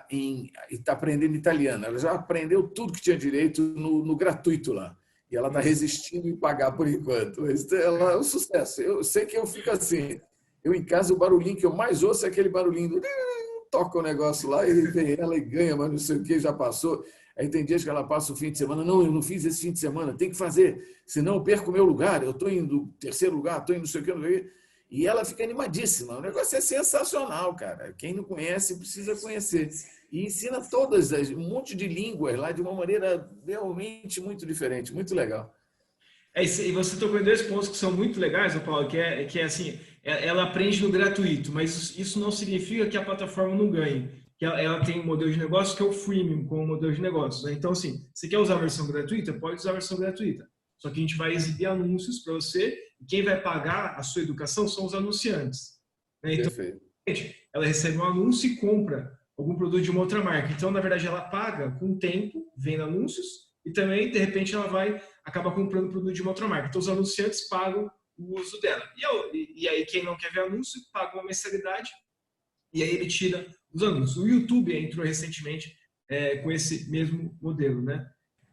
e está aprendendo italiano. Ela já aprendeu tudo que tinha direito no gratuito lá. E ela está resistindo em pagar por enquanto. Ela é um sucesso. Eu sei que eu fico assim. Eu em casa, o barulhinho que eu mais ouço é aquele barulhinho do... Toca o negócio lá e vem ela e ganha, mas não sei o que, já passou. Aí tem dias que ela passa o fim de semana. Não, eu não fiz esse fim de semana, tem que fazer. Senão eu perco o meu lugar. Eu estou indo 3º lugar, estou indo não sei o que, não sei o que. E ela fica animadíssima. O negócio é sensacional, cara. Quem não conhece precisa conhecer. E ensina um monte de línguas lá de uma maneira realmente muito diferente, muito legal. E você tocou em 2 pontos que são muito legais, Paulo, que é assim, ela aprende no gratuito, mas isso não significa que a plataforma não ganhe. Que ela tem um modelo de negócio que é o freemium como modelo de negócio, né? Então, assim, você quer usar a versão gratuita? Pode usar a versão gratuita. Só que a gente vai exibir anúncios para você, e quem vai pagar a sua educação são os anunciantes, né? Então, ela recebe um anúncio e compra algum produto de uma outra marca. Então, na verdade, ela paga com o tempo, vendo anúncios, e também, de repente, ela vai acabar comprando produto de uma outra marca. Então, os anunciantes pagam o uso dela. E aí, quem não quer ver anúncio, paga uma mensalidade, e aí ele tira os anúncios. O YouTube entrou recentemente com esse mesmo modelo, né?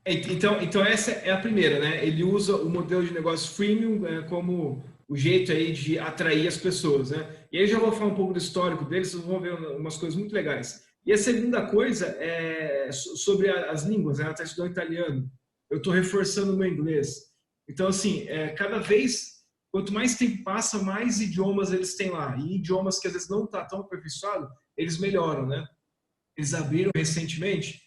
Então, essa é a primeira, né? Ele usa o modelo de negócio freemium como o jeito aí de atrair as pessoas, né? E aí já vou falar um pouco do histórico deles, vocês vão ver umas coisas muito legais. E a segunda coisa é sobre as línguas, né? Ela está estudando italiano, eu estou reforçando o meu inglês. Então, assim, cada vez, quanto mais tempo passa, mais idiomas eles têm lá. E idiomas que às vezes não está tão aperfeiçoado, eles melhoram, né? Eles abriram recentemente.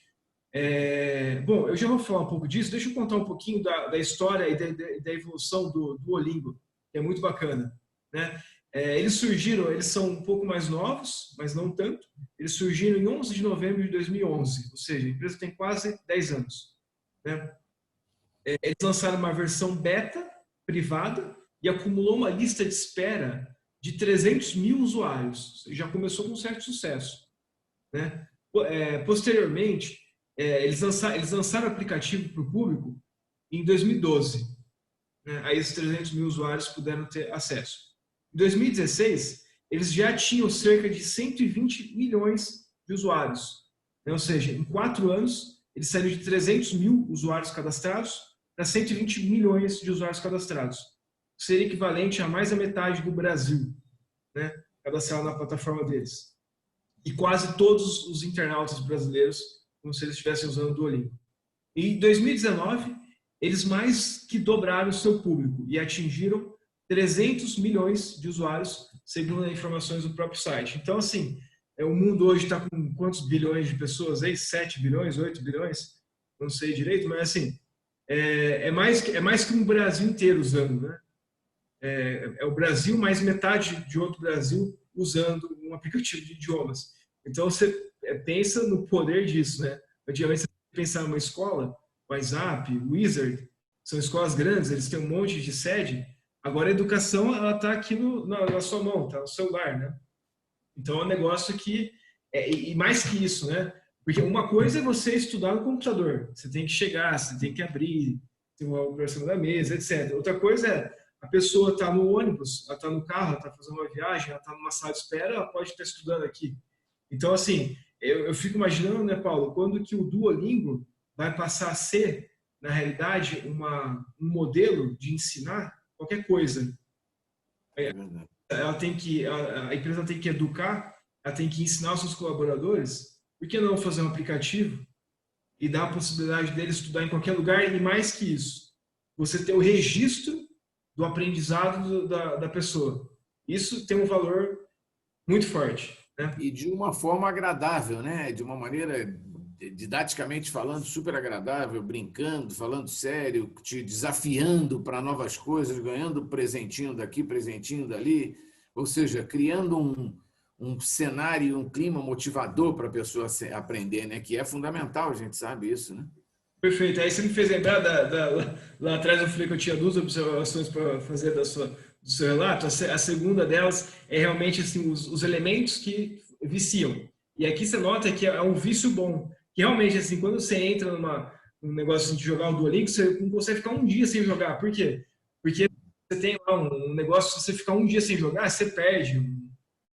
Bom, eu já vou falar um pouco disso. Deixa eu contar um pouquinho da história e da evolução do Duolingo, que é muito bacana, né? Eles surgiram, eles são um pouco mais novos, mas não tanto. Eles surgiram em 11 de novembro de 2011, ou seja, a empresa tem quase 10 anos, né? Eles lançaram uma versão beta privada e acumulou uma lista de espera de 300 mil usuários. Já começou com um certo sucesso, né? Posteriormente, eles lançaram o aplicativo para o público em 2012. Né? Aí os 300 mil usuários puderam ter acesso. Em 2016, eles já tinham cerca de 120 milhões de usuários. Né? Ou seja, em 4 anos, eles saíram de 300 mil usuários cadastrados para 120 milhões de usuários cadastrados. Seria equivalente a mais da metade do Brasil, né? Cadastrado na plataforma deles. E quase todos os internautas brasileiros, como se eles estivessem usando o Duolingo. E em 2019, eles mais que dobraram o seu público e atingiram 300 milhões de usuários, segundo as informações do próprio site. Então, assim, o mundo hoje está com quantos bilhões de pessoas aí? 7 bilhões, 8 bilhões? Não sei direito, mas assim, é mais que um Brasil inteiro usando, né? É o Brasil mais metade de outro Brasil usando um aplicativo de idiomas. Então, você pensa no poder disso, né? Antigamente, você pensava numa escola, WhatsApp, Wizard, são escolas grandes, eles têm um monte de sede. Agora, a educação, ela está aqui na sua mão, está no celular, né? Então, é um negócio que... e mais que isso, né? Porque uma coisa é você estudar no computador. Você tem que chegar, você tem que abrir, tem uma versão da mesa, etc. Outra coisa é a pessoa está no ônibus, ela está no carro, ela está fazendo uma viagem, ela está numa sala de espera, ela pode estar estudando aqui. Então, assim, eu fico imaginando, né, Paulo, quando que o Duolingo vai passar a ser, na realidade, um modelo de ensinar qualquer coisa. A empresa tem que educar, ela tem que ensinar os seus colaboradores. Por que não fazer um aplicativo e dar a possibilidade deles estudar em qualquer lugar? E mais que isso, você ter o registro do aprendizado da pessoa. Isso tem um valor muito forte, né? E de uma forma agradável, né? De uma maneira, didaticamente falando, super agradável, brincando, falando sério, te desafiando para novas coisas, ganhando presentinho daqui, presentinho dali, ou seja, criando um cenário, um clima motivador para a pessoa aprender, né? Que é fundamental, a gente sabe isso, né? Perfeito. Aí você me fez lembrar lá atrás eu falei que eu tinha 2 observações para fazer do seu relato. A segunda delas é realmente assim, os elementos que viciam. E aqui você nota que é um vício bom. Que realmente, assim, quando você entra num negócio de jogar o Duolingo, você não consegue ficar um dia sem jogar. Por quê? Porque você tem lá um negócio, se você ficar um dia sem jogar, você perde.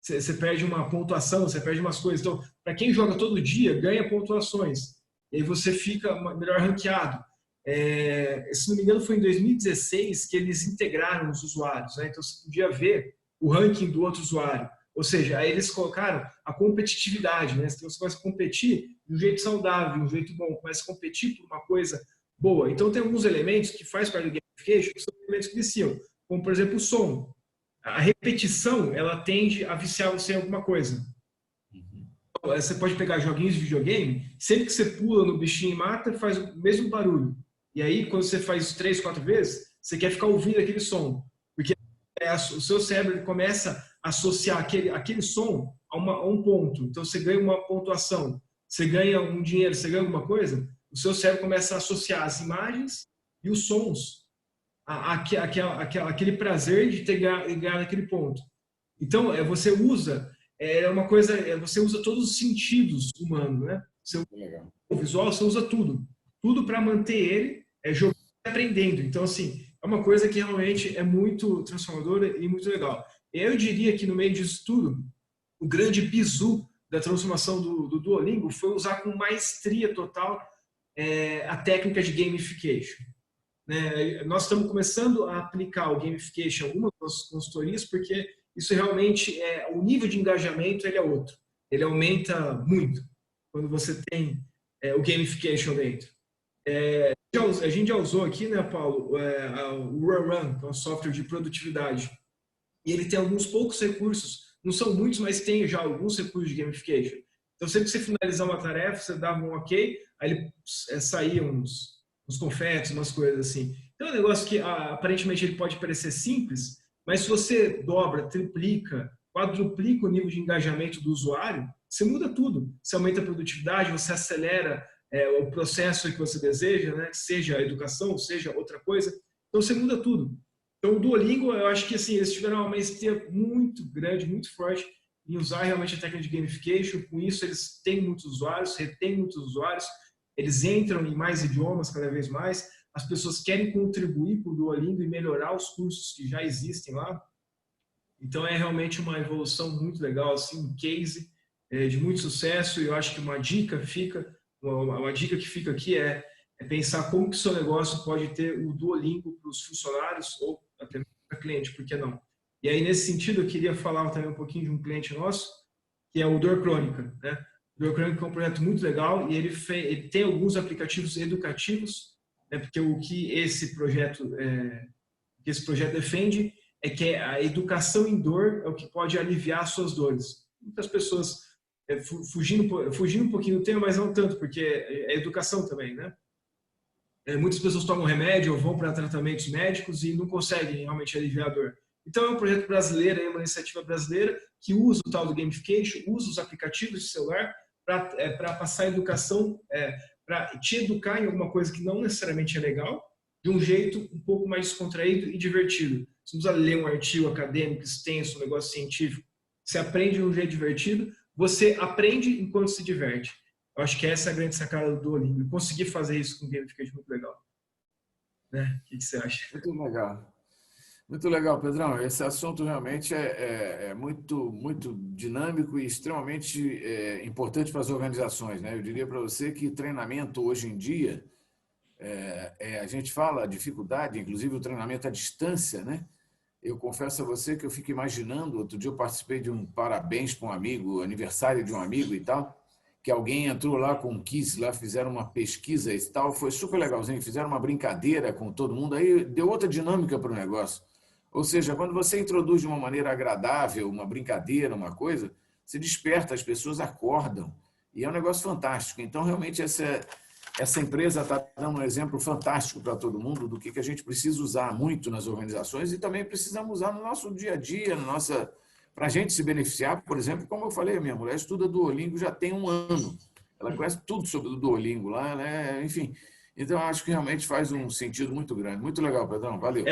Você perde uma pontuação, você perde umas coisas. Então, para quem joga todo dia, ganha pontuações. E aí você fica melhor ranqueado. Se não me engano, foi em 2016 que eles integraram os usuários, né? Então você podia ver o ranking do outro usuário. Ou seja, aí eles colocaram a competitividade, né? Então você começa a competir de um jeito saudável, de um jeito bom, começa a competir por uma coisa boa. Então tem alguns elementos que faz parte do gamification que são elementos que viciam, como por exemplo o som. A repetição, ela tende a viciar você em alguma coisa. Você pode pegar joguinhos de videogame, sempre que você pula no bichinho e mata, faz o mesmo barulho. E aí, quando você faz isso 3, 4 vezes, você quer ficar ouvindo aquele som. Porque o seu cérebro começa a associar aquele som a um ponto. Então, você ganha uma pontuação, você ganha um dinheiro, você ganha alguma coisa, o seu cérebro começa a associar as imagens e os sons àquele prazer de ter ganhado aquele ponto. Então, você usa... você usa todos os sentidos humanos, né? O visual, você usa tudo para manter ele jogando e aprendendo. Então, assim, é uma coisa que realmente é muito transformadora e muito legal. Eu diria que no meio disso tudo, o grande bizu da transformação do Duolingo foi usar com maestria total a técnica de gamification. Né? Nós estamos começando a aplicar o gamification em algumas das consultorias, porque isso realmente o nível de engajamento ele é outro. Ele aumenta muito quando você tem o gamification dentro. A gente já usou aqui, né, Paulo, o Run, que é um software de produtividade. E ele tem alguns poucos recursos, não são muitos, mas tem já alguns recursos de gamification. Então, sempre que você finalizar uma tarefa, você dava um ok, aí ele saía uns confetes, umas coisas assim. Então, é um negócio que aparentemente ele pode parecer simples, mas se você dobra, triplica, quadruplica o nível de engajamento do usuário, você muda tudo. Você aumenta a produtividade, você acelera o processo que você deseja, né? Seja a educação, seja outra coisa. Então, você muda tudo. Então, o Duolingo, eu acho que assim, eles tiveram uma maestria muito grande, muito forte em usar realmente a técnica de gamification. Com isso, eles têm muitos usuários, retêm muitos usuários, eles entram em mais idiomas cada vez mais. As pessoas querem contribuir para o Duolingo e melhorar os cursos que já existem lá. Então, é realmente uma evolução muito legal, assim, um case de muito sucesso. E eu acho que uma dica que fica aqui é pensar como que o seu negócio pode ter o Duolingo para os funcionários ou até mesmo para cliente, por que não? E aí, nesse sentido, eu queria falar também um pouquinho de um cliente nosso, que é o Dor Crônica, né? O Dor Crônica é um projeto muito legal e ele tem alguns aplicativos educativos, né? Porque o que esse projeto defende é que a educação em dor é o que pode aliviar as suas dores. Muitas pessoas, fugindo um pouquinho do tema, mas não tanto, porque é educação também, né? Muitas pessoas tomam remédio ou vão para tratamentos médicos e não conseguem realmente aliviar a dor. Então, é um projeto brasileiro, é uma iniciativa brasileira que usa o tal do gamification, usa os aplicativos de celular para passar a educação, para te educar em alguma coisa que não necessariamente é legal, de um jeito um pouco mais descontraído e divertido. Você não precisa ler um artigo acadêmico extenso, um negócio científico. Você aprende de um jeito divertido, você aprende enquanto se diverte. Eu acho que essa é a grande sacada do Duolingo. E conseguir fazer isso com gamification é muito legal. Né? O que você acha? Muito legal. Muito legal, Pedrão. Esse assunto realmente é muito, muito dinâmico e extremamente importante para as organizações, né? Eu diria para você que treinamento hoje em dia, a gente fala a dificuldade, inclusive o treinamento à distância, né? Eu confesso a você que eu fico imaginando, outro dia eu participei de um parabéns para um amigo, aniversário de um amigo e tal, que alguém entrou lá com um quiz, lá fizeram uma pesquisa e tal, foi super legalzinho, fizeram uma brincadeira com todo mundo, aí deu outra dinâmica para o negócio. Ou seja, quando você introduz de uma maneira agradável, uma brincadeira, uma coisa, você desperta, as pessoas acordam. E é um negócio fantástico. Então, realmente, essa empresa está dando um exemplo fantástico para todo mundo do que a gente precisa usar muito nas organizações e também precisamos usar no nosso dia a dia, para a gente se beneficiar. Por exemplo, como eu falei, minha mulher estuda Duolingo já tem 1 ano. Ela conhece tudo sobre o Duolingo lá, né? Enfim. Então, acho que realmente faz um sentido muito grande. Muito legal, Pedrão. Valeu.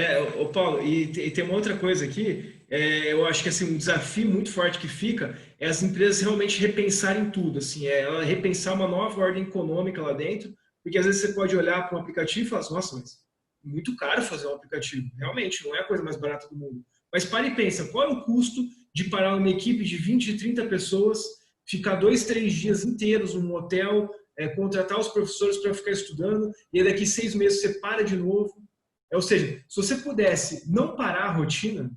Paulo, e tem uma outra coisa aqui, eu acho que assim, um desafio muito forte que fica é as empresas realmente repensarem tudo, assim, ela repensar uma nova ordem econômica lá dentro, porque às vezes você pode olhar para um aplicativo e falar assim, nossa, mas é muito caro fazer um aplicativo, realmente, não é a coisa mais barata do mundo. Mas para e pensa, qual é o custo de parar uma equipe de 20, 30 pessoas, ficar 2, 3 dias inteiros num hotel, contratar os professores para ficar estudando, e aí daqui 6 meses você para de novo. Ou seja, se você pudesse não parar a rotina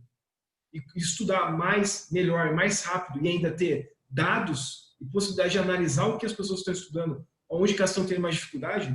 e estudar mais, melhor, mais rápido e ainda ter dados e possibilidade de analisar o que as pessoas estão estudando, onde que elas estão tendo mais dificuldade,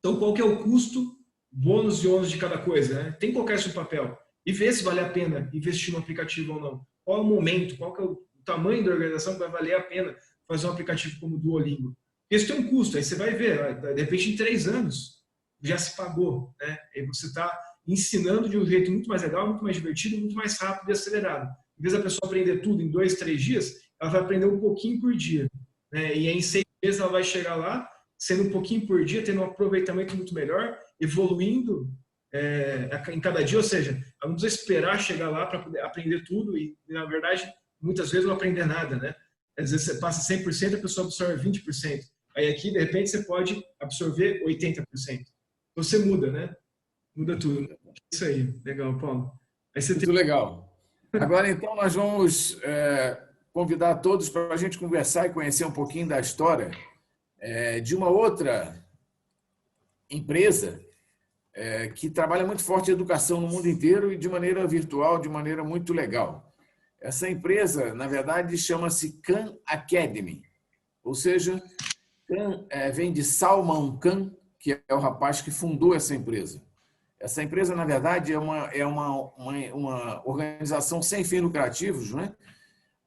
então qual que é o custo, bônus e ônus de cada coisa, né? Tem que colocar isso no papel e ver se vale a pena investir no aplicativo ou não. Qual é o momento, qual que é o tamanho da organização que vai valer a pena fazer um aplicativo como o Duolingo. Isso tem um custo, aí você vai ver, de repente em 3 anos já se pagou, né? E você está ensinando de um jeito muito mais legal, muito mais divertido, muito mais rápido e acelerado. Em vez da pessoa aprender tudo em 2, 3 dias, ela vai aprender um pouquinho por dia, né? E aí em 6 meses ela vai chegar lá, sendo um pouquinho por dia, tendo um aproveitamento muito melhor, evoluindo em cada dia, ou seja, ela não precisa esperar chegar lá para poder aprender tudo e, na verdade, muitas vezes não aprender nada, né? Às vezes você passa 100%, a pessoa absorve 20%. Aí aqui, de repente, você pode absorver 80%. Então você muda, né? Muda tudo. Isso aí. Legal, Paulo. Aí você Muito legal. Agora, então, nós vamos convidar todos para a gente conversar e conhecer um pouquinho da história de uma outra empresa que trabalha muito forte em educação no mundo inteiro e de maneira virtual, de maneira muito legal. Essa empresa, na verdade, chama-se Khan Academy, ou seja, Khan vem de Salman Khan, que é o rapaz que fundou essa empresa. Essa empresa, na verdade, é uma organização sem fins lucrativos, né?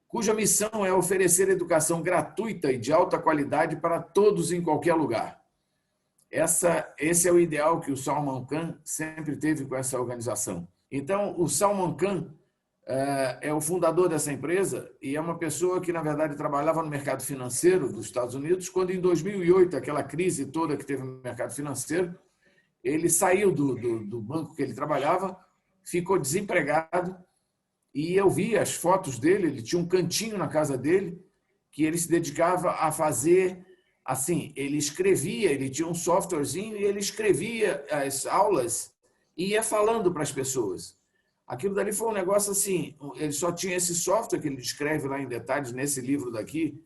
Cuja missão é oferecer educação gratuita e de alta qualidade para todos em qualquer lugar. Esse é o ideal que o Salman Khan sempre teve com essa organização. Então, o Salman Khan é o fundador dessa empresa e é uma pessoa que, na verdade, trabalhava no mercado financeiro dos Estados Unidos, quando, em 2008, aquela crise toda que teve no mercado financeiro, ele saiu do banco que ele trabalhava, ficou desempregado, e eu vi as fotos dele, ele tinha um cantinho na casa dele, que ele se dedicava a fazer, assim, ele escrevia, ele tinha um softwarezinho e ele escrevia as aulas e ia falando para as pessoas. Aquilo dali foi um negócio assim, ele só tinha esse software que ele descreve lá em detalhes nesse livro daqui,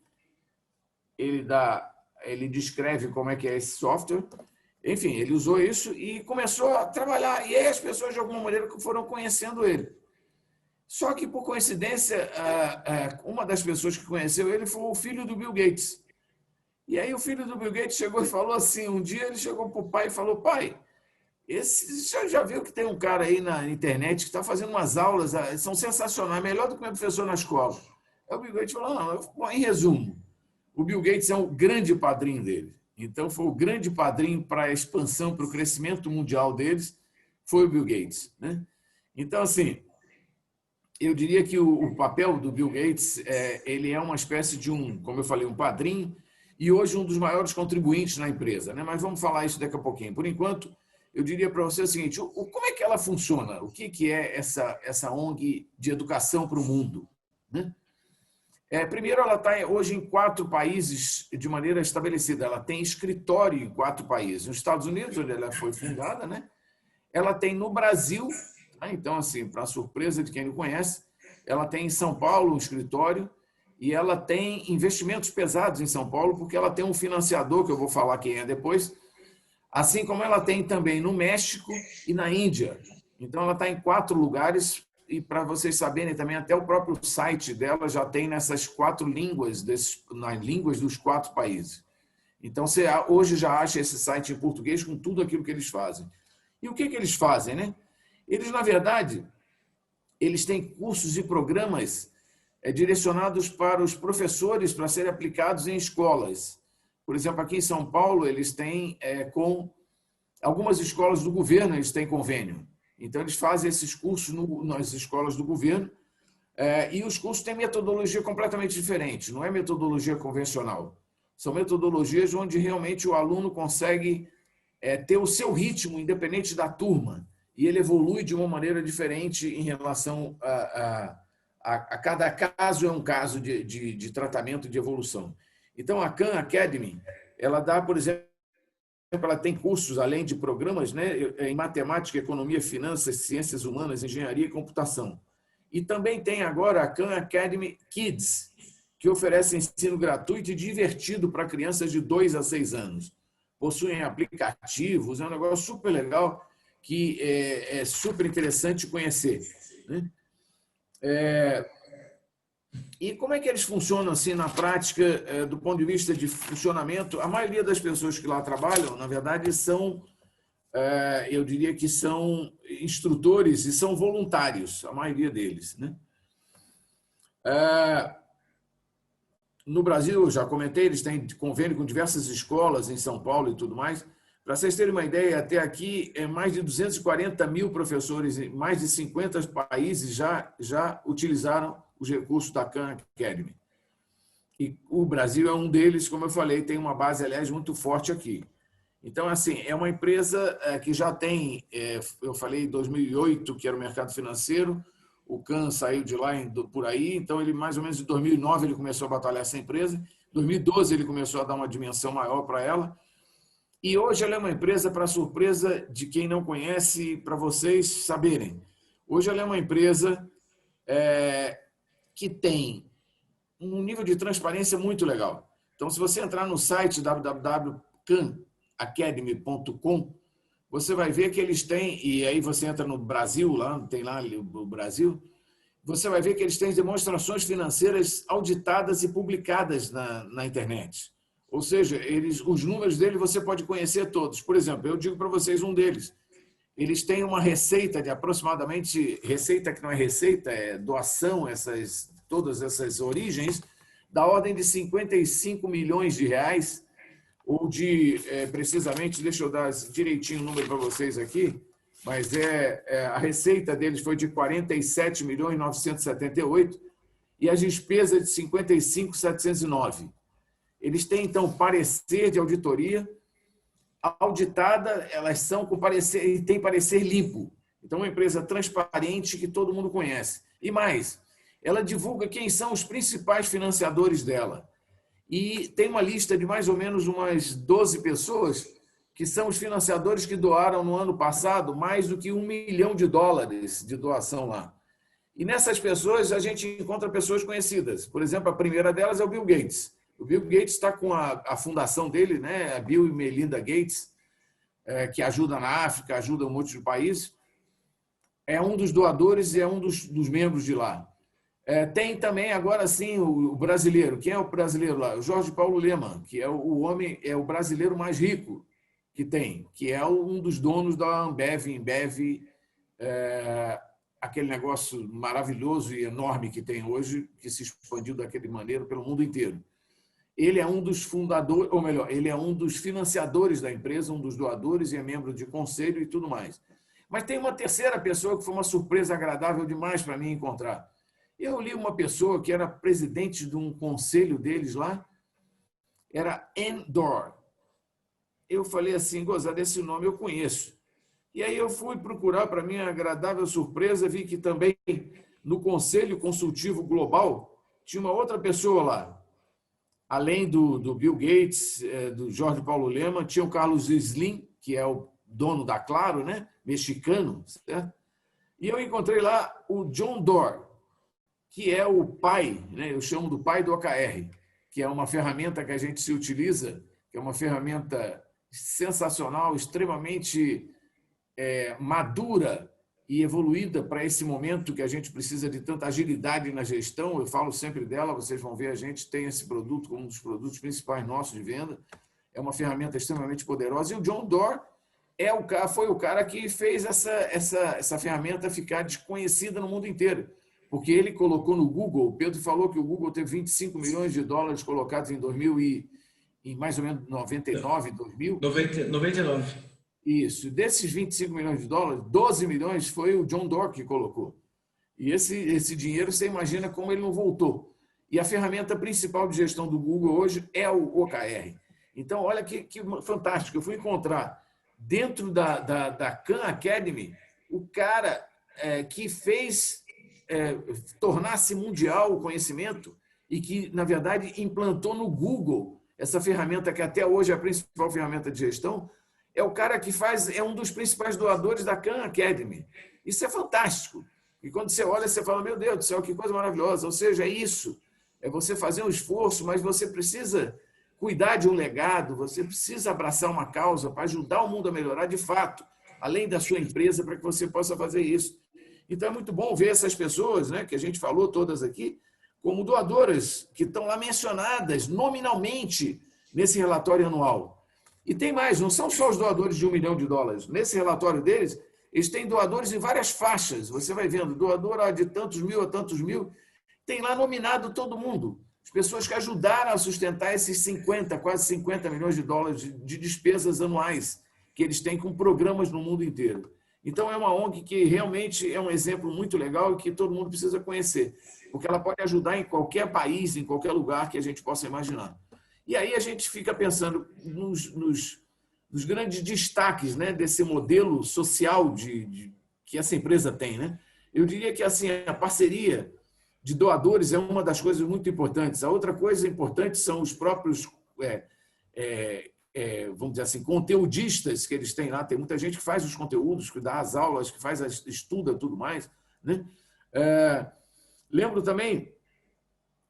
ele descreve como é que é esse software. Enfim, ele usou isso e começou a trabalhar. E aí as pessoas, de alguma maneira, foram conhecendo ele. Só que, por coincidência, uma das pessoas que conheceu ele foi o filho do Bill Gates. E aí o filho do Bill Gates chegou e falou assim, um dia ele chegou para o pai e falou, pai, você já viu que tem um cara aí na internet que está fazendo umas aulas, são sensacionais, melhor do que meu professor na escola. Aí o Bill Gates falou, não, bom, em resumo, o Bill Gates é o grande padrinho dele. Então, foi o grande padrinho para a expansão, para o crescimento mundial deles, foi o Bill Gates, né? Então, assim, eu diria que o papel do Bill Gates, ele é uma espécie de como eu falei, um padrinho, e hoje um dos maiores contribuintes na empresa, né? Mas vamos falar isso daqui a pouquinho. Por enquanto, eu diria para você o seguinte, como é que ela funciona? O que é essa ONG de educação para o mundo, né? Primeiro, ela está hoje em 4 países de maneira estabelecida. Ela tem escritório em 4 países. Nos Estados Unidos, onde ela foi fundada, né? Ela tem no Brasil, tá? Então, assim, para surpresa de quem não conhece, ela tem em São Paulo um escritório e ela tem investimentos pesados em São Paulo, porque ela tem um financiador, que eu vou falar quem é depois, assim como ela tem também no México e na Índia. Então, ela está em 4 lugares. E para vocês saberem também, até o próprio site dela já tem nessas 4 línguas, nas línguas dos 4 países. Então, você hoje já acha esse site em português com tudo aquilo que eles fazem. E o que eles fazem, né? Eles, na verdade, eles têm cursos e programas direcionados para os professores para serem aplicados em escolas. Por exemplo, aqui em São Paulo, eles têm com algumas escolas do governo, eles têm convênio. Então, eles fazem esses cursos nas escolas do governo e os cursos têm metodologia completamente diferente, não é metodologia convencional. São metodologias onde realmente o aluno consegue ter o seu ritmo, independente da turma, e ele evolui de uma maneira diferente em relação a cada caso, é um caso de tratamento de evolução. Então, a Khan Academy, ela dá, por exemplo, ela tem cursos, além de programas, né, em matemática, economia, finanças, ciências humanas, engenharia e computação. E também tem agora a Khan Academy Kids, que oferece ensino gratuito e divertido para crianças de 2 a 6 anos. Possuem aplicativos, é um negócio super legal, que é super interessante conhecer, né? E como é que eles funcionam assim na prática, do ponto de vista de funcionamento? A maioria das pessoas que lá trabalham, na verdade, são, eu diria que são instrutores e são voluntários, a maioria deles, né? No Brasil, eu já comentei, eles têm convênio com diversas escolas em São Paulo e tudo mais. Para vocês terem uma ideia, até aqui, mais de 240 mil professores em mais de 50 países já utilizaram os recursos da Khan Academy. E o Brasil é um deles, como eu falei, tem uma base, aliás, muito forte aqui. Então, assim, é uma empresa que já tem, eu falei em 2008, que era o mercado financeiro, o Khan saiu de lá por aí, então ele mais ou menos em 2009 ele começou a batalhar essa empresa, em 2012 ele começou a dar uma dimensão maior para ela, e hoje ela é uma empresa, para surpresa de quem não conhece, para vocês saberem, hoje ela é uma empresa que tem um nível de transparência muito legal. Então, se você entrar no site www.khanacademy.com, você vai ver que eles têm, e aí você entra no Brasil, lá tem lá o Brasil, você vai ver que eles têm demonstrações financeiras auditadas e publicadas na internet. Ou seja, os números dele você pode conhecer todos. Por exemplo, eu digo para vocês um deles. Eles têm uma receita de aproximadamente, receita que não é receita, é doação, todas essas origens, da ordem de 55 milhões de reais, ou de, precisamente, deixa eu dar direitinho o número para vocês aqui, mas a receita deles foi de 47 milhões 978 e as despesas de 55.709. Eles têm, então, parecer de auditoria auditada, elas são com parecer, e tem parecer limpo. Então, uma empresa transparente que todo mundo conhece. E mais, ela divulga quem são os principais financiadores dela. E tem uma lista de mais ou menos umas 12 pessoas que são os financiadores que doaram no ano passado mais do que $1 milhão de doação lá. E nessas pessoas a gente encontra pessoas conhecidas. Por exemplo, a primeira delas é o Bill Gates. O Bill Gates está com a fundação dele, né, a Bill e Melinda Gates, que ajuda na África, ajuda um monte de países. É um dos doadores e é um dos membros de lá. Tem também, agora sim, o brasileiro. Quem é o brasileiro lá? O Jorge Paulo Lemann, que é o brasileiro mais rico que tem, que é um dos donos da Ambev, aquele negócio maravilhoso e enorme que tem hoje, que se expandiu daquele maneira pelo mundo inteiro. Ele é um dos fundadores, ou melhor, ele é um dos financiadores da empresa, um dos doadores e é membro de conselho e tudo mais. Mas tem uma terceira pessoa que foi uma surpresa agradável demais para mim encontrar. Eu li uma pessoa que era presidente de um conselho deles lá, era Ann Doerr. Eu falei assim, gozado, esse nome eu conheço. E aí eu fui procurar, para minha agradável surpresa, vi que também no Conselho Consultivo Global tinha uma outra pessoa lá. Além do Bill Gates, do Jorge Paulo Lemann, tinha o Carlos Slim, que é o dono da Claro, né? Mexicano, certo? E eu encontrei lá o John Doerr, que é o pai, né? Eu chamo do pai do OKR, que é uma ferramenta que a gente se utiliza, que é uma ferramenta sensacional, extremamente madura e evoluída para esse momento que a gente precisa de tanta agilidade na gestão. Eu falo sempre dela, vocês vão ver, a gente tem esse produto como um dos produtos principais nossos de venda. É uma ferramenta extremamente poderosa. E o John Doerr foi o cara que fez essa ferramenta ficar desconhecida no mundo inteiro, porque ele colocou no Google. O Pedro falou que o Google teve 25 milhões de dólares colocados em 2000 em mais ou menos 99, 2000. 99. Isso. Desses 25 milhões de dólares, 12 milhões foi o John Doerr que colocou. E esse dinheiro, você imagina como ele não voltou. E a ferramenta principal de gestão do Google hoje é o OKR. Então, olha que fantástico. Eu fui encontrar dentro da Khan Academy o cara que fez tornar-se mundial o conhecimento e que, na verdade, implantou no Google essa ferramenta que até hoje é a principal ferramenta de gestão. É o cara que é um dos principais doadores da Khan Academy. Isso é fantástico. E quando você olha, você fala, meu Deus do céu, que coisa maravilhosa. Ou seja, é isso. É você fazer um esforço, mas você precisa cuidar de um legado, você precisa abraçar uma causa para ajudar o mundo a melhorar de fato, além da sua empresa, para que você possa fazer isso. Então, é muito bom ver essas pessoas, né, que a gente falou todas aqui, como doadoras, que estão lá mencionadas nominalmente nesse relatório anual. E tem mais, não são só os doadores de $1 milhão. Nesse relatório deles, eles têm doadores em várias faixas. Você vai vendo, doador de tantos mil a tantos mil. Tem lá nominado todo mundo. As pessoas que ajudaram a sustentar esses quase 50 milhões de dólares de despesas anuais que eles têm com programas no mundo inteiro. Então, é uma ONG que realmente é um exemplo muito legal e que todo mundo precisa conhecer, porque ela pode ajudar em qualquer país, em qualquer lugar que a gente possa imaginar. E aí a gente fica pensando nos grandes destaques, né, desse modelo social que essa empresa tem, né? Eu diria que assim, a parceria de doadores é uma das coisas muito importantes. A outra coisa importante são os próprios, vamos dizer assim, conteudistas que eles têm lá. Tem muita gente que faz os conteúdos, que dá as aulas, que estuda tudo mais, né? Lembro também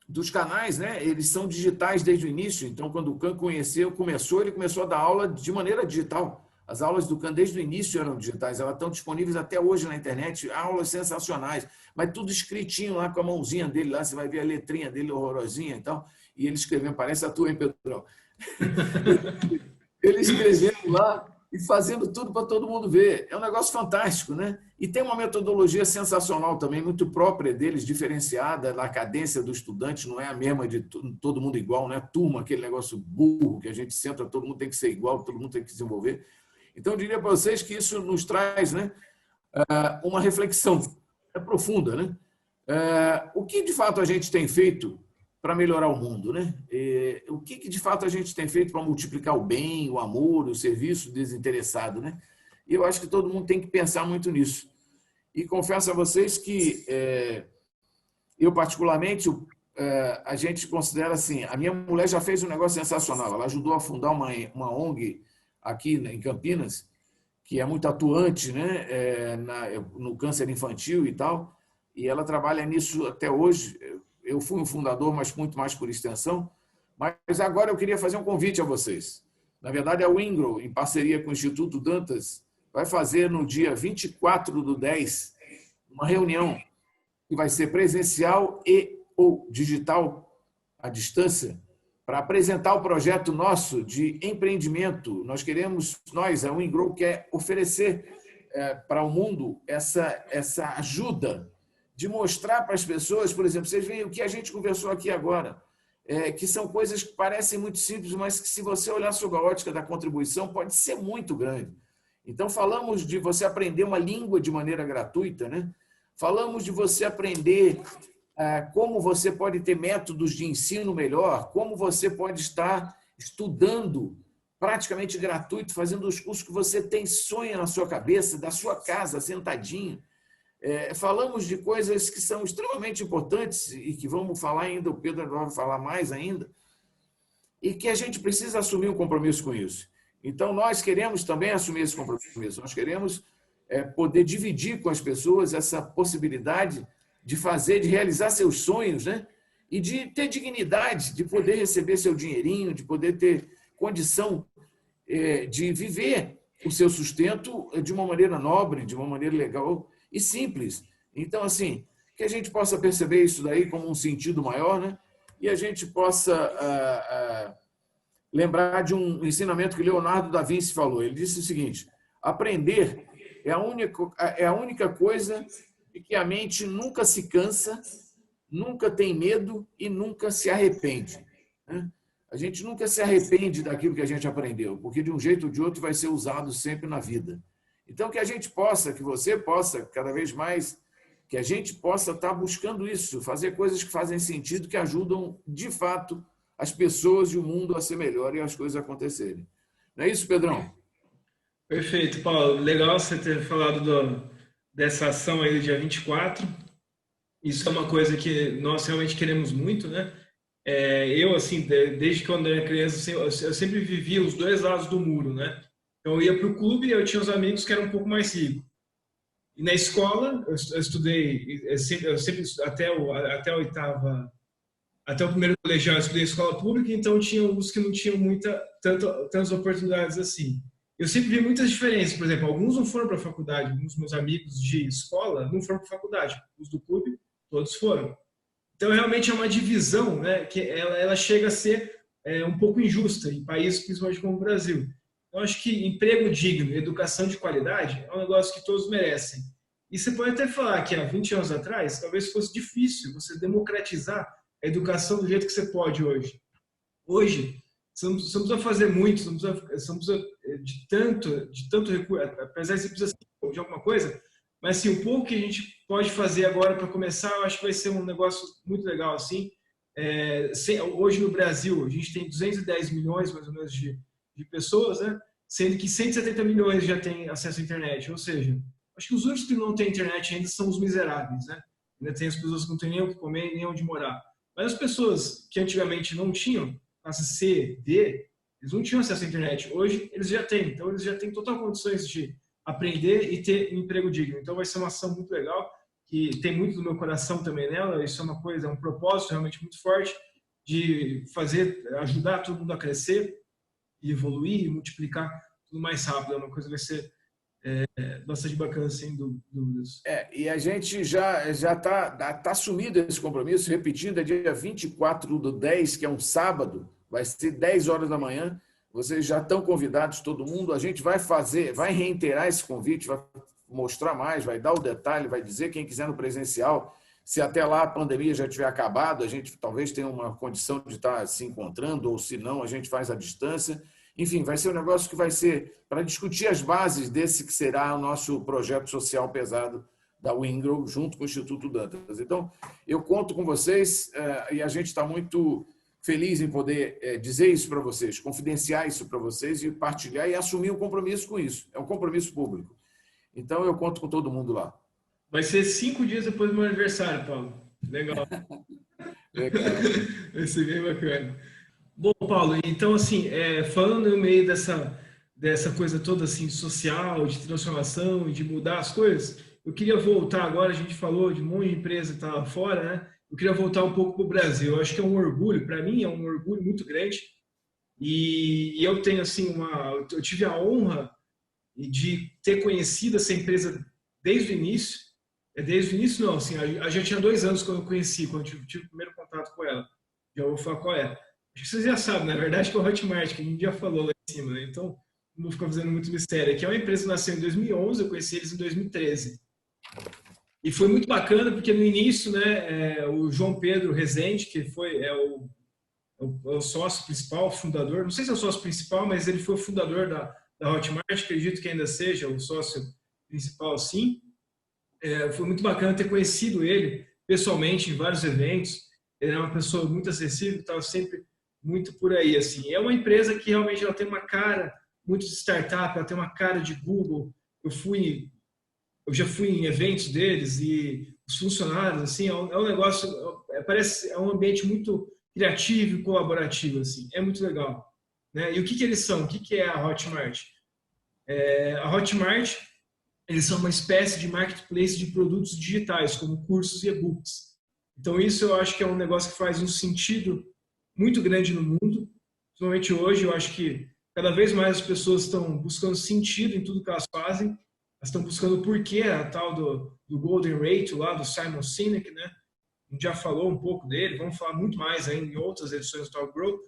dos canais, né? Eles são digitais desde o início. Então, quando o Khan ele começou a dar aula de maneira digital. As aulas do Khan desde o início eram digitais, elas estão disponíveis até hoje na internet, aulas sensacionais, mas tudo escritinho lá com a mãozinha dele, lá você vai ver a letrinha dele horrorosinha e tal, e ele escrevendo, parece a tua, hein, Pedrão? Ele escrevendo lá e fazendo tudo para todo mundo ver. É um negócio fantástico, né? E tem uma metodologia sensacional também, muito própria deles, diferenciada. A cadência do estudante não é a mesma de todo mundo igual, né? Turma, aquele negócio burro que a gente senta, todo mundo tem que ser igual, todo mundo tem que se desenvolver. Então, eu diria para vocês que isso nos traz, né, uma reflexão profunda, né? O que, de fato, a gente tem feito para melhorar o mundo, né? O que, de fato, a gente tem feito para multiplicar o bem, o amor, o serviço desinteressado, né? E eu acho que todo mundo tem que pensar muito nisso. E confesso a vocês que eu, particularmente, a gente considera assim, a minha mulher já fez um negócio sensacional, ela ajudou a fundar uma ONG aqui em Campinas, que é muito atuante, né, no câncer infantil e tal, e ela trabalha nisso até hoje. Eu fui um fundador, mas muito mais por extensão. Mas agora eu queria fazer um convite a vocês. Na verdade, a Wingrow, em parceria com o Instituto Dantas, vai fazer no dia 24/10 uma reunião que vai ser presencial e ou digital, à distância, para apresentar o projeto nosso de empreendimento. A Wingrow quer oferecer para o mundo essa ajuda de mostrar para as pessoas, por exemplo, vocês veem o que a gente conversou aqui agora, que são coisas que parecem muito simples, mas que, se você olhar sob a ótica da contribuição, pode ser muito grande. Então, falamos de você aprender uma língua de maneira gratuita, né? Falamos de você aprender como você pode ter métodos de ensino melhor, como você pode estar estudando praticamente gratuito, fazendo os cursos que você tem sonho na sua cabeça, da sua casa, sentadinho. Falamos de coisas que são extremamente importantes e que vamos falar ainda, o Pedro vai falar mais ainda, e que a gente precisa assumir um compromisso com isso. Então, nós queremos também assumir esse compromisso, nós queremos poder dividir com as pessoas essa possibilidade de realizar seus sonhos, né? E de ter dignidade, de poder receber seu dinheirinho, de poder ter condição de viver o seu sustento de uma maneira nobre, de uma maneira legal e simples. Então, assim, que a gente possa perceber isso daí como um sentido maior, né? E a gente possa lembrar de um ensinamento que Leonardo da Vinci falou. Ele disse o seguinte: aprender é a única coisa de que a mente nunca se cansa, nunca tem medo e nunca se arrepende, né? A gente nunca se arrepende daquilo que a gente aprendeu, porque de um jeito ou de outro vai ser usado sempre na vida. Então, que a gente possa, que você possa, cada vez mais, que a gente possa estar buscando isso, fazer coisas que fazem sentido, que ajudam, de fato, as pessoas e o mundo a ser melhor e as coisas acontecerem. Não é isso, Pedrão? Perfeito, Paulo. Legal você ter falado dessa ação aí do dia 24. Isso é uma coisa que nós realmente queremos muito, né? Eu, assim, desde que eu era criança, eu sempre vivia os dois lados do muro, né? Então, eu ia para o clube e eu tinha uns amigos que eram um pouco mais ricos. E na escola, eu estudei, eu sempre até a oitava, até o primeiro colegial, eu estudei escola pública, então tinha uns que não tinham tantas oportunidades assim. Eu sempre vi muitas diferenças. Por exemplo, alguns não foram para a faculdade, alguns dos meus amigos de escola não foram para a faculdade. Os do clube, todos foram. Então, realmente é uma divisão, né, que ela chega a ser um pouco injusta em países, principalmente como o Brasil. Eu acho que emprego digno, educação de qualidade é um negócio que todos merecem. E você pode até falar que há 20 anos atrás, talvez fosse difícil você democratizar a educação do jeito que você pode hoje. Hoje, você não precisa fazer muito, você não precisa de tanto recurso, apesar de você precisar de alguma coisa, mas assim, o pouco que a gente pode fazer agora para começar, eu acho que vai ser um negócio muito legal. Assim. Hoje no Brasil, a gente tem 210 milhões, mais ou menos, de pessoas, né? Sendo que 170 milhões já têm acesso à internet. Ou seja, acho que os únicos que não têm internet ainda são os miseráveis, né? Ainda tem as pessoas que não têm nem o que comer, nem onde morar. Mas as pessoas que antigamente não tinham, classe C, D, eles não tinham acesso à internet. Hoje eles já têm. Então eles já têm total condições de aprender e ter um emprego digno. Então vai ser uma ação muito legal, que tem muito do meu coração também nela. Isso é uma coisa, é um propósito realmente muito forte de ajudar todo mundo a crescer e evoluir e multiplicar tudo mais rápido. É uma coisa que vai ser bastante bacana, sem dúvidas. E a gente já está assumido esse compromisso, repetindo, é dia 24/10, que é um sábado, vai ser 10 horas da manhã. Vocês já estão convidados, todo mundo. A gente vai reiterar esse convite, vai mostrar mais, vai dar o detalhe, vai dizer quem quiser no presencial. Se até lá a pandemia já tiver acabado, a gente talvez tenha uma condição de estar se encontrando, ou se não, a gente faz à distância. Enfim, vai ser um negócio que vai ser para discutir as bases desse que será o nosso projeto social pesado da Wingrow, junto com o Instituto Dantas. Então, eu conto com vocês e a gente está muito feliz em poder dizer isso para vocês, confidenciar isso para vocês e partilhar e assumir um compromisso com isso. É um compromisso público. Então, eu conto com todo mundo lá. Vai ser 5 dias depois do meu aniversário, Paulo. Legal. Legal. Vai ser bem bacana. Bom, Paulo, então, assim, falando no meio dessa coisa toda, assim, social, de transformação, de mudar as coisas, eu queria voltar agora, a gente falou de um monte de empresa que está lá fora, né? Eu queria voltar um pouco para o Brasil. Eu acho que é um orgulho, para mim é um orgulho muito grande. E eu tenho, assim, eu tive a honra de ter conhecido essa empresa desde o início. Desde o início, não, assim, já tinha 2 anos quando eu conheci, quando eu tive o primeiro contato com ela. Já vou falar qual é. Acho que vocês já sabem, na verdade, que é o Hotmart, que a gente já falou lá em cima, né? Então, não vou ficar fazendo muito mistério. Que é uma empresa que nasceu em 2011, eu conheci eles em 2013. E foi muito bacana, porque no início, né, o João Pedro Rezende, que é o sócio principal, fundador, não sei se é o sócio principal, mas ele foi o fundador da Hotmart, acredito que ainda seja o sócio principal, sim. Foi muito bacana ter conhecido ele pessoalmente em vários eventos. Ele é uma pessoa muito acessível, estava sempre muito por aí, assim. É uma empresa que realmente ela tem uma cara muito de startup, ela tem uma cara de Google. Eu já fui em eventos deles e os funcionários, assim, é um negócio, é um ambiente muito criativo e colaborativo, assim. É muito legal, né? E o que eles são? O que é a Hotmart? A Hotmart, eles são uma espécie de marketplace de produtos digitais, como cursos e e-books. Então, isso eu acho que é um negócio que faz um sentido muito grande no mundo. Principalmente hoje, eu acho que cada vez mais as pessoas estão buscando sentido em tudo que elas fazem. Elas estão buscando o porquê, a tal do Golden Rate, lá do Simon Sinek, né? A gente já falou um pouco dele, vamos falar muito mais ainda em outras edições do Talk Grow.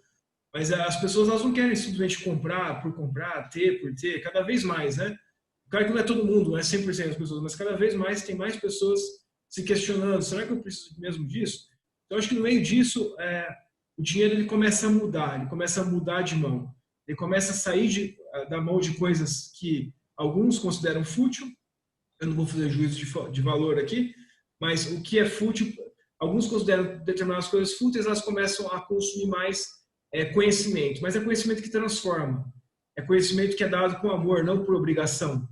Mas as pessoas elas não querem simplesmente comprar por comprar, ter por ter, cada vez mais, né? Claro que não é todo mundo, não é 100% das pessoas, mas cada vez mais tem mais pessoas se questionando, será que eu preciso mesmo disso? Então, acho que no meio disso, o dinheiro ele começa a mudar, ele começa a mudar de mão. Ele começa a sair da mão de coisas que alguns consideram fútil, eu não vou fazer juízo de valor aqui, mas o que é fútil, alguns consideram determinadas coisas fúteis, elas começam a consumir mais conhecimento, mas é conhecimento que transforma, é conhecimento que é dado com amor, não por obrigação.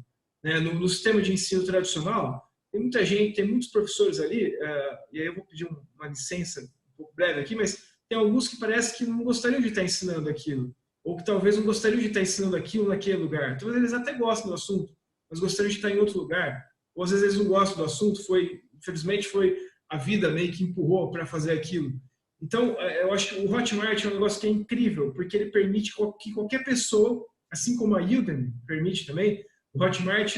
No sistema de ensino tradicional, tem muita gente, tem muitos professores ali, e aí eu vou pedir uma licença um pouco breve aqui, mas tem alguns que parece que não gostariam de estar ensinando aquilo, ou que talvez não gostariam de estar ensinando aquilo naquele lugar. Talvez eles até gostem do assunto, mas gostariam de estar em outro lugar. Ou às vezes eles não gostam do assunto, infelizmente foi a vida meio que empurrou para fazer aquilo. Então, eu acho que o Hotmart é um negócio que é incrível, porque ele permite que qualquer pessoa, assim como a Udemy permite também, o Hotmart,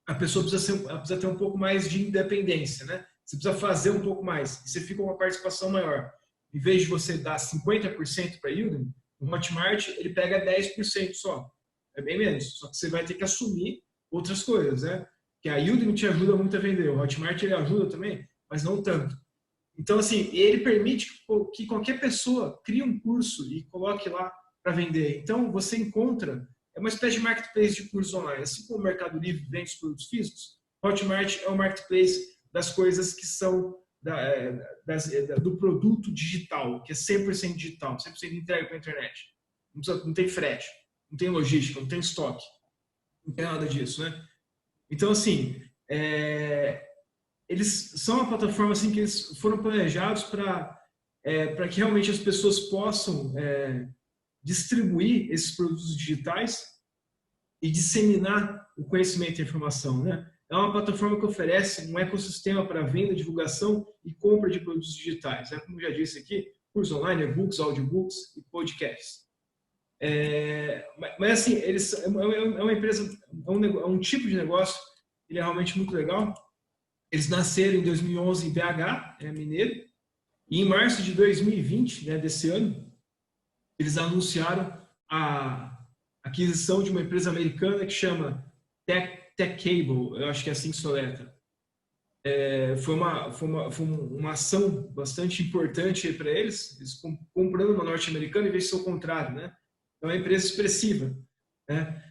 a pessoa precisa ter um pouco mais de independência, né? Você precisa fazer um pouco mais, e você fica com uma participação maior. Em vez de você dar 50% para a Udemy, o Hotmart ele pega 10% só. É bem menos, só que você vai ter que assumir outras coisas, né? Que a Udemy te ajuda muito a vender, o Hotmart ele ajuda também, mas não tanto. Então, assim, ele permite que qualquer pessoa crie um curso e coloque lá para vender. Então, você encontra, é uma espécie de marketplace de cursos online. Assim como o Mercado Livre vende os produtos físicos, o Hotmart é o marketplace das coisas que são do produto digital, que é 100% digital, 100% entregue para a internet. Não tem frete, não tem logística, não tem estoque, não tem nada disso, né? Então, assim, eles são uma plataforma assim, que eles foram planejados para que realmente as pessoas possam distribuir esses produtos digitais e disseminar o conhecimento e a informação, né? É uma plataforma que oferece um ecossistema para venda, divulgação e compra de produtos digitais. Como já disse aqui, cursos online, e-books, audiobooks e podcasts. Mas assim, é uma empresa, é um tipo de negócio, ele é realmente muito legal. Eles nasceram em 2011 em BH, mineiro, e em março de 2020, né, desse ano, eles anunciaram a aquisição de uma empresa americana que chama Tech Cable, eu acho que é assim que soletra. Foi uma ação bastante importante para eles comprando uma norte-americana em vez de ser o contrário, né? É uma empresa expressiva, né?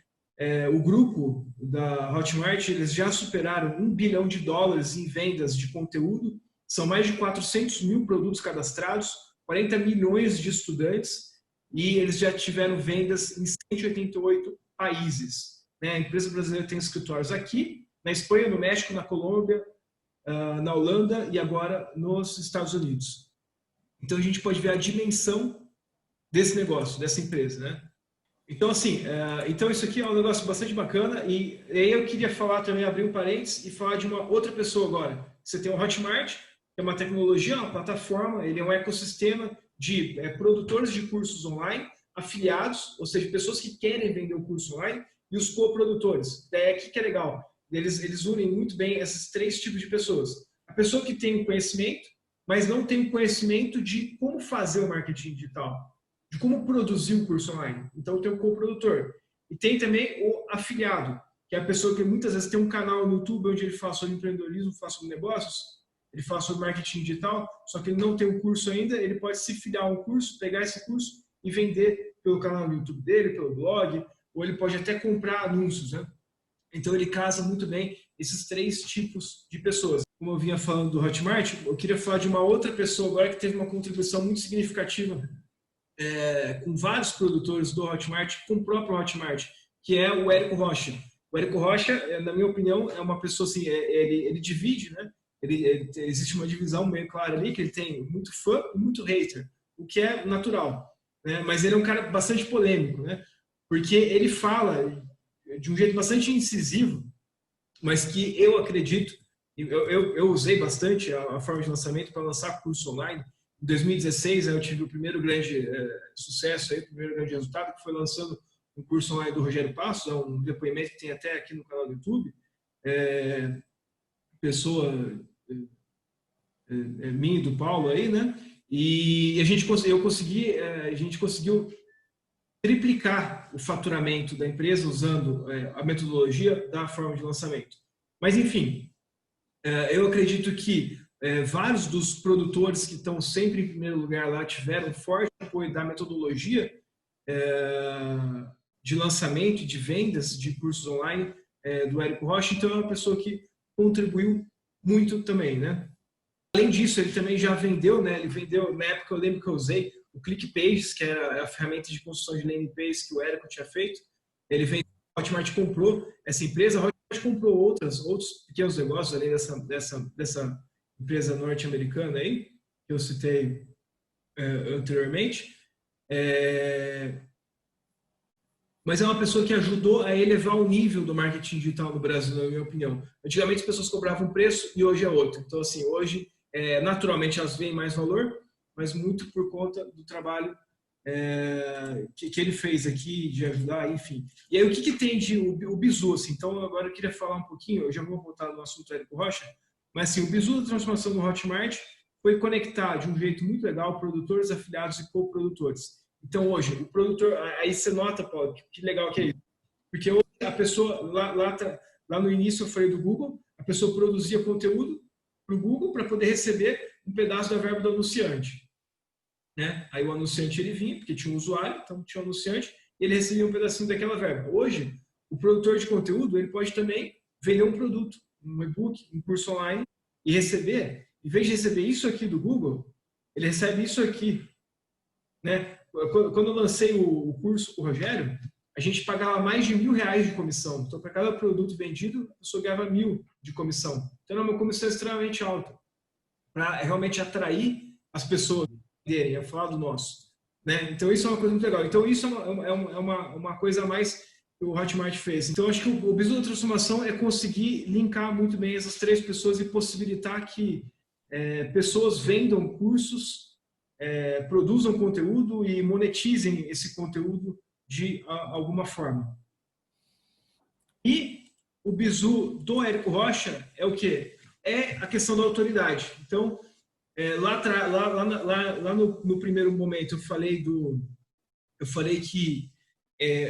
O grupo da Hotmart, eles já superaram $1 bilhão em vendas de conteúdo, são mais de 400 mil produtos cadastrados, 40 milhões de estudantes, e eles já tiveram vendas em 188 países, né? A empresa brasileira tem escritórios aqui, na Espanha, no México, na Colômbia, na Holanda e agora nos Estados Unidos. Então a gente pode ver a dimensão desse negócio, dessa empresa, né? Então, assim, então isso aqui é um negócio bastante bacana, e aí eu queria falar também, abrir um parênteses e falar de uma outra pessoa agora. Você tem o Hotmart, que é uma tecnologia, uma plataforma, ele é um ecossistema de produtores de cursos online, afiliados, ou seja, pessoas que querem vender o curso online, e os coprodutores. Daí aqui que é legal, eles unem muito bem esses três tipos de pessoas. A pessoa que tem o conhecimento, mas não tem o conhecimento de como fazer o marketing digital, de como produzir um curso online. Então tem o coprodutor. E tem também o afiliado, que é a pessoa que muitas vezes tem um canal no YouTube onde ele fala sobre empreendedorismo, fala sobre negócios, ele fala sobre marketing digital, só que ele não tem um curso ainda, ele pode se filiar a um curso, pegar esse curso e vender pelo canal do YouTube dele, pelo blog, ou ele pode até comprar anúncios, né? Então ele casa muito bem esses três tipos de pessoas. Como eu vinha falando do Hotmart, eu queria falar de uma outra pessoa agora que teve uma contribuição muito significativa com vários produtores do Hotmart, com o próprio Hotmart, que é o Érico Rocha. O Érico Rocha, na minha opinião, é uma pessoa assim, ele divide, né? Existe uma divisão bem clara ali, que ele tem muito fã e muito hater, o que é natural, né? Mas ele é um cara bastante polêmico, né? Porque ele fala de um jeito bastante incisivo, mas que eu acredito, eu usei bastante a forma de lançamento para lançar curso online. Em 2016, eu tive o primeiro grande sucesso, o primeiro grande resultado, que foi lançando um curso online do Rogério Passos, um depoimento que tem até aqui no canal do YouTube, pessoa minha e do Paulo aí, né? E a gente conseguiu triplicar o faturamento da empresa usando a metodologia da forma de lançamento. Mas, enfim, eu acredito que vários dos produtores que estão sempre em primeiro lugar lá tiveram forte apoio da metodologia de lançamento e de vendas de cursos online do Érico Rocha, então é uma pessoa que contribuiu muito também, né? Além disso, ele também já vendeu, né? Ele vendeu, na época eu lembro que eu usei o ClickPages, que era a ferramenta de construção de landing page que o Érico tinha feito. Ele vendeu, a Hotmart comprou essa empresa, a Hotmart comprou outros pequenos negócios além dessa empresa norte-americana aí, que eu citei anteriormente. Mas é uma pessoa que ajudou a elevar o nível do marketing digital no Brasil, na minha opinião. Antigamente as pessoas cobravam um preço e hoje é outro. Então, assim, hoje, naturalmente, elas veem mais valor, mas muito por conta do trabalho que ele fez aqui, de ajudar, enfim. E aí, o que tem de o Bizu, assim? Então, agora eu queria falar um pouquinho, eu já vou voltar no assunto Érico Rocha, mas, assim, o Bizu da transformação do Hotmart foi conectar de um jeito muito legal produtores, afiliados e coprodutores. Então, hoje, o produtor, aí você nota, Paulo, que legal que é isso. Porque hoje a pessoa, lá no início eu falei do Google, a pessoa produzia conteúdo para o Google para poder receber um pedaço da verba do anunciante. Né? Aí o anunciante ele vinha, porque tinha um usuário, então tinha um anunciante, e ele recebia um pedacinho daquela verba. Hoje, o produtor de conteúdo ele pode também vender um produto, um e-book, um curso online, e receber, em vez de receber isso aqui do Google, ele recebe isso aqui. Né? Quando eu lancei o curso com o Rogério, a gente pagava mais de R$1.000 de comissão. Então, para cada produto vendido, a pessoa ganhava 1.000 de comissão. Então, é uma comissão extremamente alta, para realmente atrair as pessoas a venderem, a falar do nosso. Né? Então, isso é uma coisa muito legal. Então, isso é uma coisa a mais que o Hotmart fez. Então, acho que o Bizu da transformação é conseguir linkar muito bem essas três pessoas e possibilitar que pessoas vendam cursos, produzam conteúdo e monetizem esse conteúdo de alguma forma. E o Bizu do Érico Rocha é o quê? É a questão da autoridade. Então, lá no primeiro momento eu falei eu falei que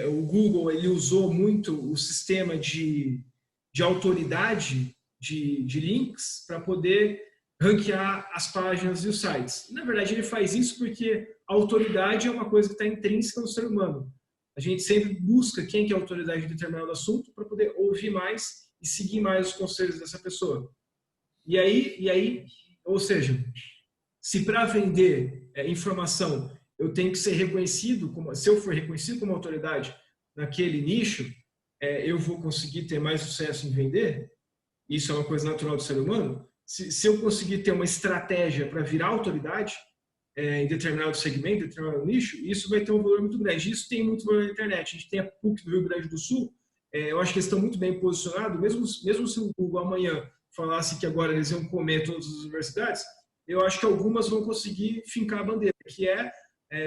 o Google ele usou muito o sistema de autoridade de links para poder ranquear as páginas e os sites. Na verdade, ele faz isso porque a autoridade é uma coisa que está intrínseca no ser humano. A gente sempre busca quem que é a autoridade de determinado assunto para poder ouvir mais e seguir mais os conselhos dessa pessoa. E aí, ou seja, se para vender informação eu tenho que ser reconhecido, se eu for reconhecido como autoridade naquele nicho, eu vou conseguir ter mais sucesso em vender. Isso é uma coisa natural do ser humano. Se eu conseguir ter uma estratégia para virar autoridade em determinado segmento, em determinado nicho, isso vai ter um valor muito grande. Isso tem muito valor na internet. A gente tem a PUC do Rio Grande do Sul, eu acho que eles estão muito bem posicionados, mesmo se o Google amanhã falasse que agora eles iam comer todas as universidades, eu acho que algumas vão conseguir fincar a bandeira, que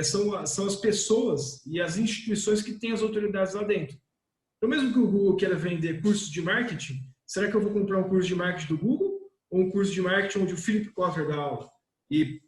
são as pessoas e as instituições que têm as autoridades lá dentro. Então, mesmo que o Google queira vender cursos de marketing, será que eu vou comprar um curso de marketing do Google ou um curso de marketing onde o Philip Kotler dá aula? E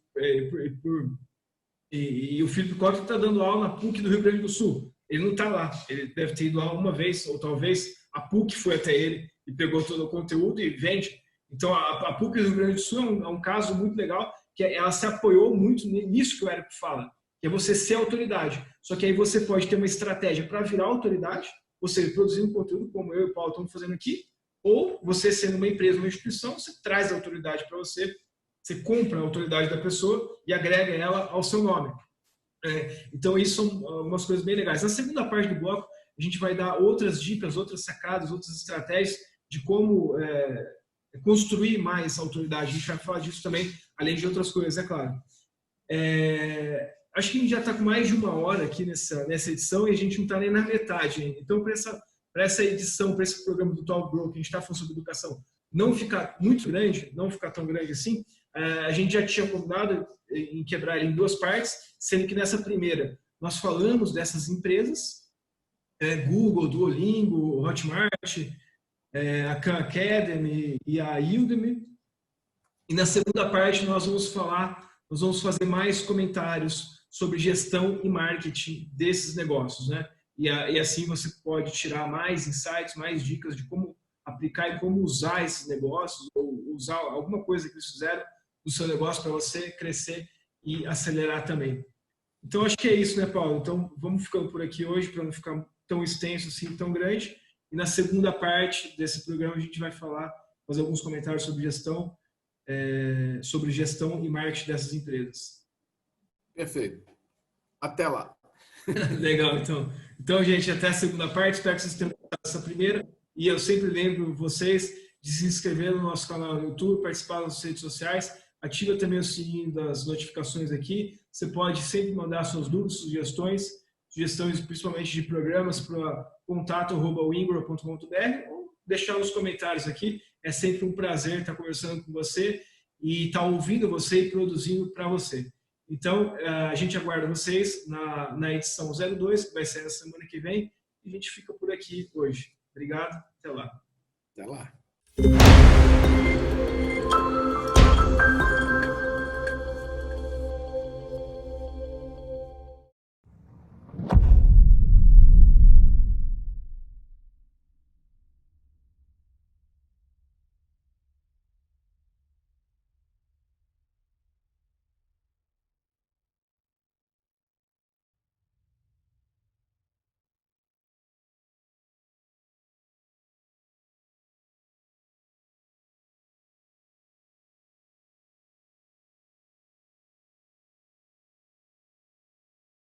o Philip Kotler está dando aula na PUC do Rio Grande do Sul. Ele não está lá. Ele deve ter ido lá uma vez, ou talvez a PUC foi até ele e pegou todo o conteúdo e vende. Então, a PUC do Rio Grande do Sul é um caso muito legal, que ela se apoiou muito nisso que o Érico fala, que é você ser autoridade. Só que aí você pode ter uma estratégia para virar autoridade, ou seja, produzindo conteúdo como eu e o Paulo estamos fazendo aqui, ou você sendo uma empresa, uma instituição, você traz a autoridade para você, você compra a autoridade da pessoa e agrega ela ao seu nome. Então, isso são algumas coisas bem legais. Na segunda parte do bloco, a gente vai dar outras dicas, outras sacadas, outras estratégias de como construir mais autoridade. A gente vai falar disso também, além de outras coisas, é claro. Acho que a gente já está com mais de 1 hora aqui nessa edição e a gente não está nem na metade ainda. Então, para essa edição, para esse programa do Talk Grow, que a gente está falando sobre educação, não ficar muito grande, não ficar tão grande assim, a gente já tinha combinado em quebrar ele em 2 partes, sendo que nessa primeira nós falamos dessas empresas, Google, Duolingo, Hotmart, a Khan Academy e a Udemy. E na segunda parte nós vamos fazer mais comentários sobre gestão e marketing desses negócios, né? E assim você pode tirar mais insights, mais dicas de como aplicar e como usar esses negócios, ou usar alguma coisa que eles fizeram no seu negócio para você crescer e acelerar também. Então, acho que é isso, né, Paulo? Então, vamos ficando por aqui hoje, para não ficar tão extenso assim, tão grande. E na segunda parte desse programa, a gente vai fazer alguns comentários sobre gestão e marketing dessas empresas. Perfeito. Até lá. Legal, então. Então, gente, até a segunda parte. Espero que vocês tenham gostado dessa primeira. E eu sempre lembro vocês de se inscrever no nosso canal no YouTube, participar das redes sociais. Ativa também o sininho das notificações aqui. Você pode sempre mandar suas dúvidas, sugestões principalmente de programas para contato@wingrow.com.br ou deixar nos comentários aqui. É sempre um prazer estar conversando com você e estar ouvindo você e produzindo para você. Então, a gente aguarda vocês na edição 02, que vai ser na semana que vem, e a gente fica por aqui hoje. Obrigado, até lá. Até lá.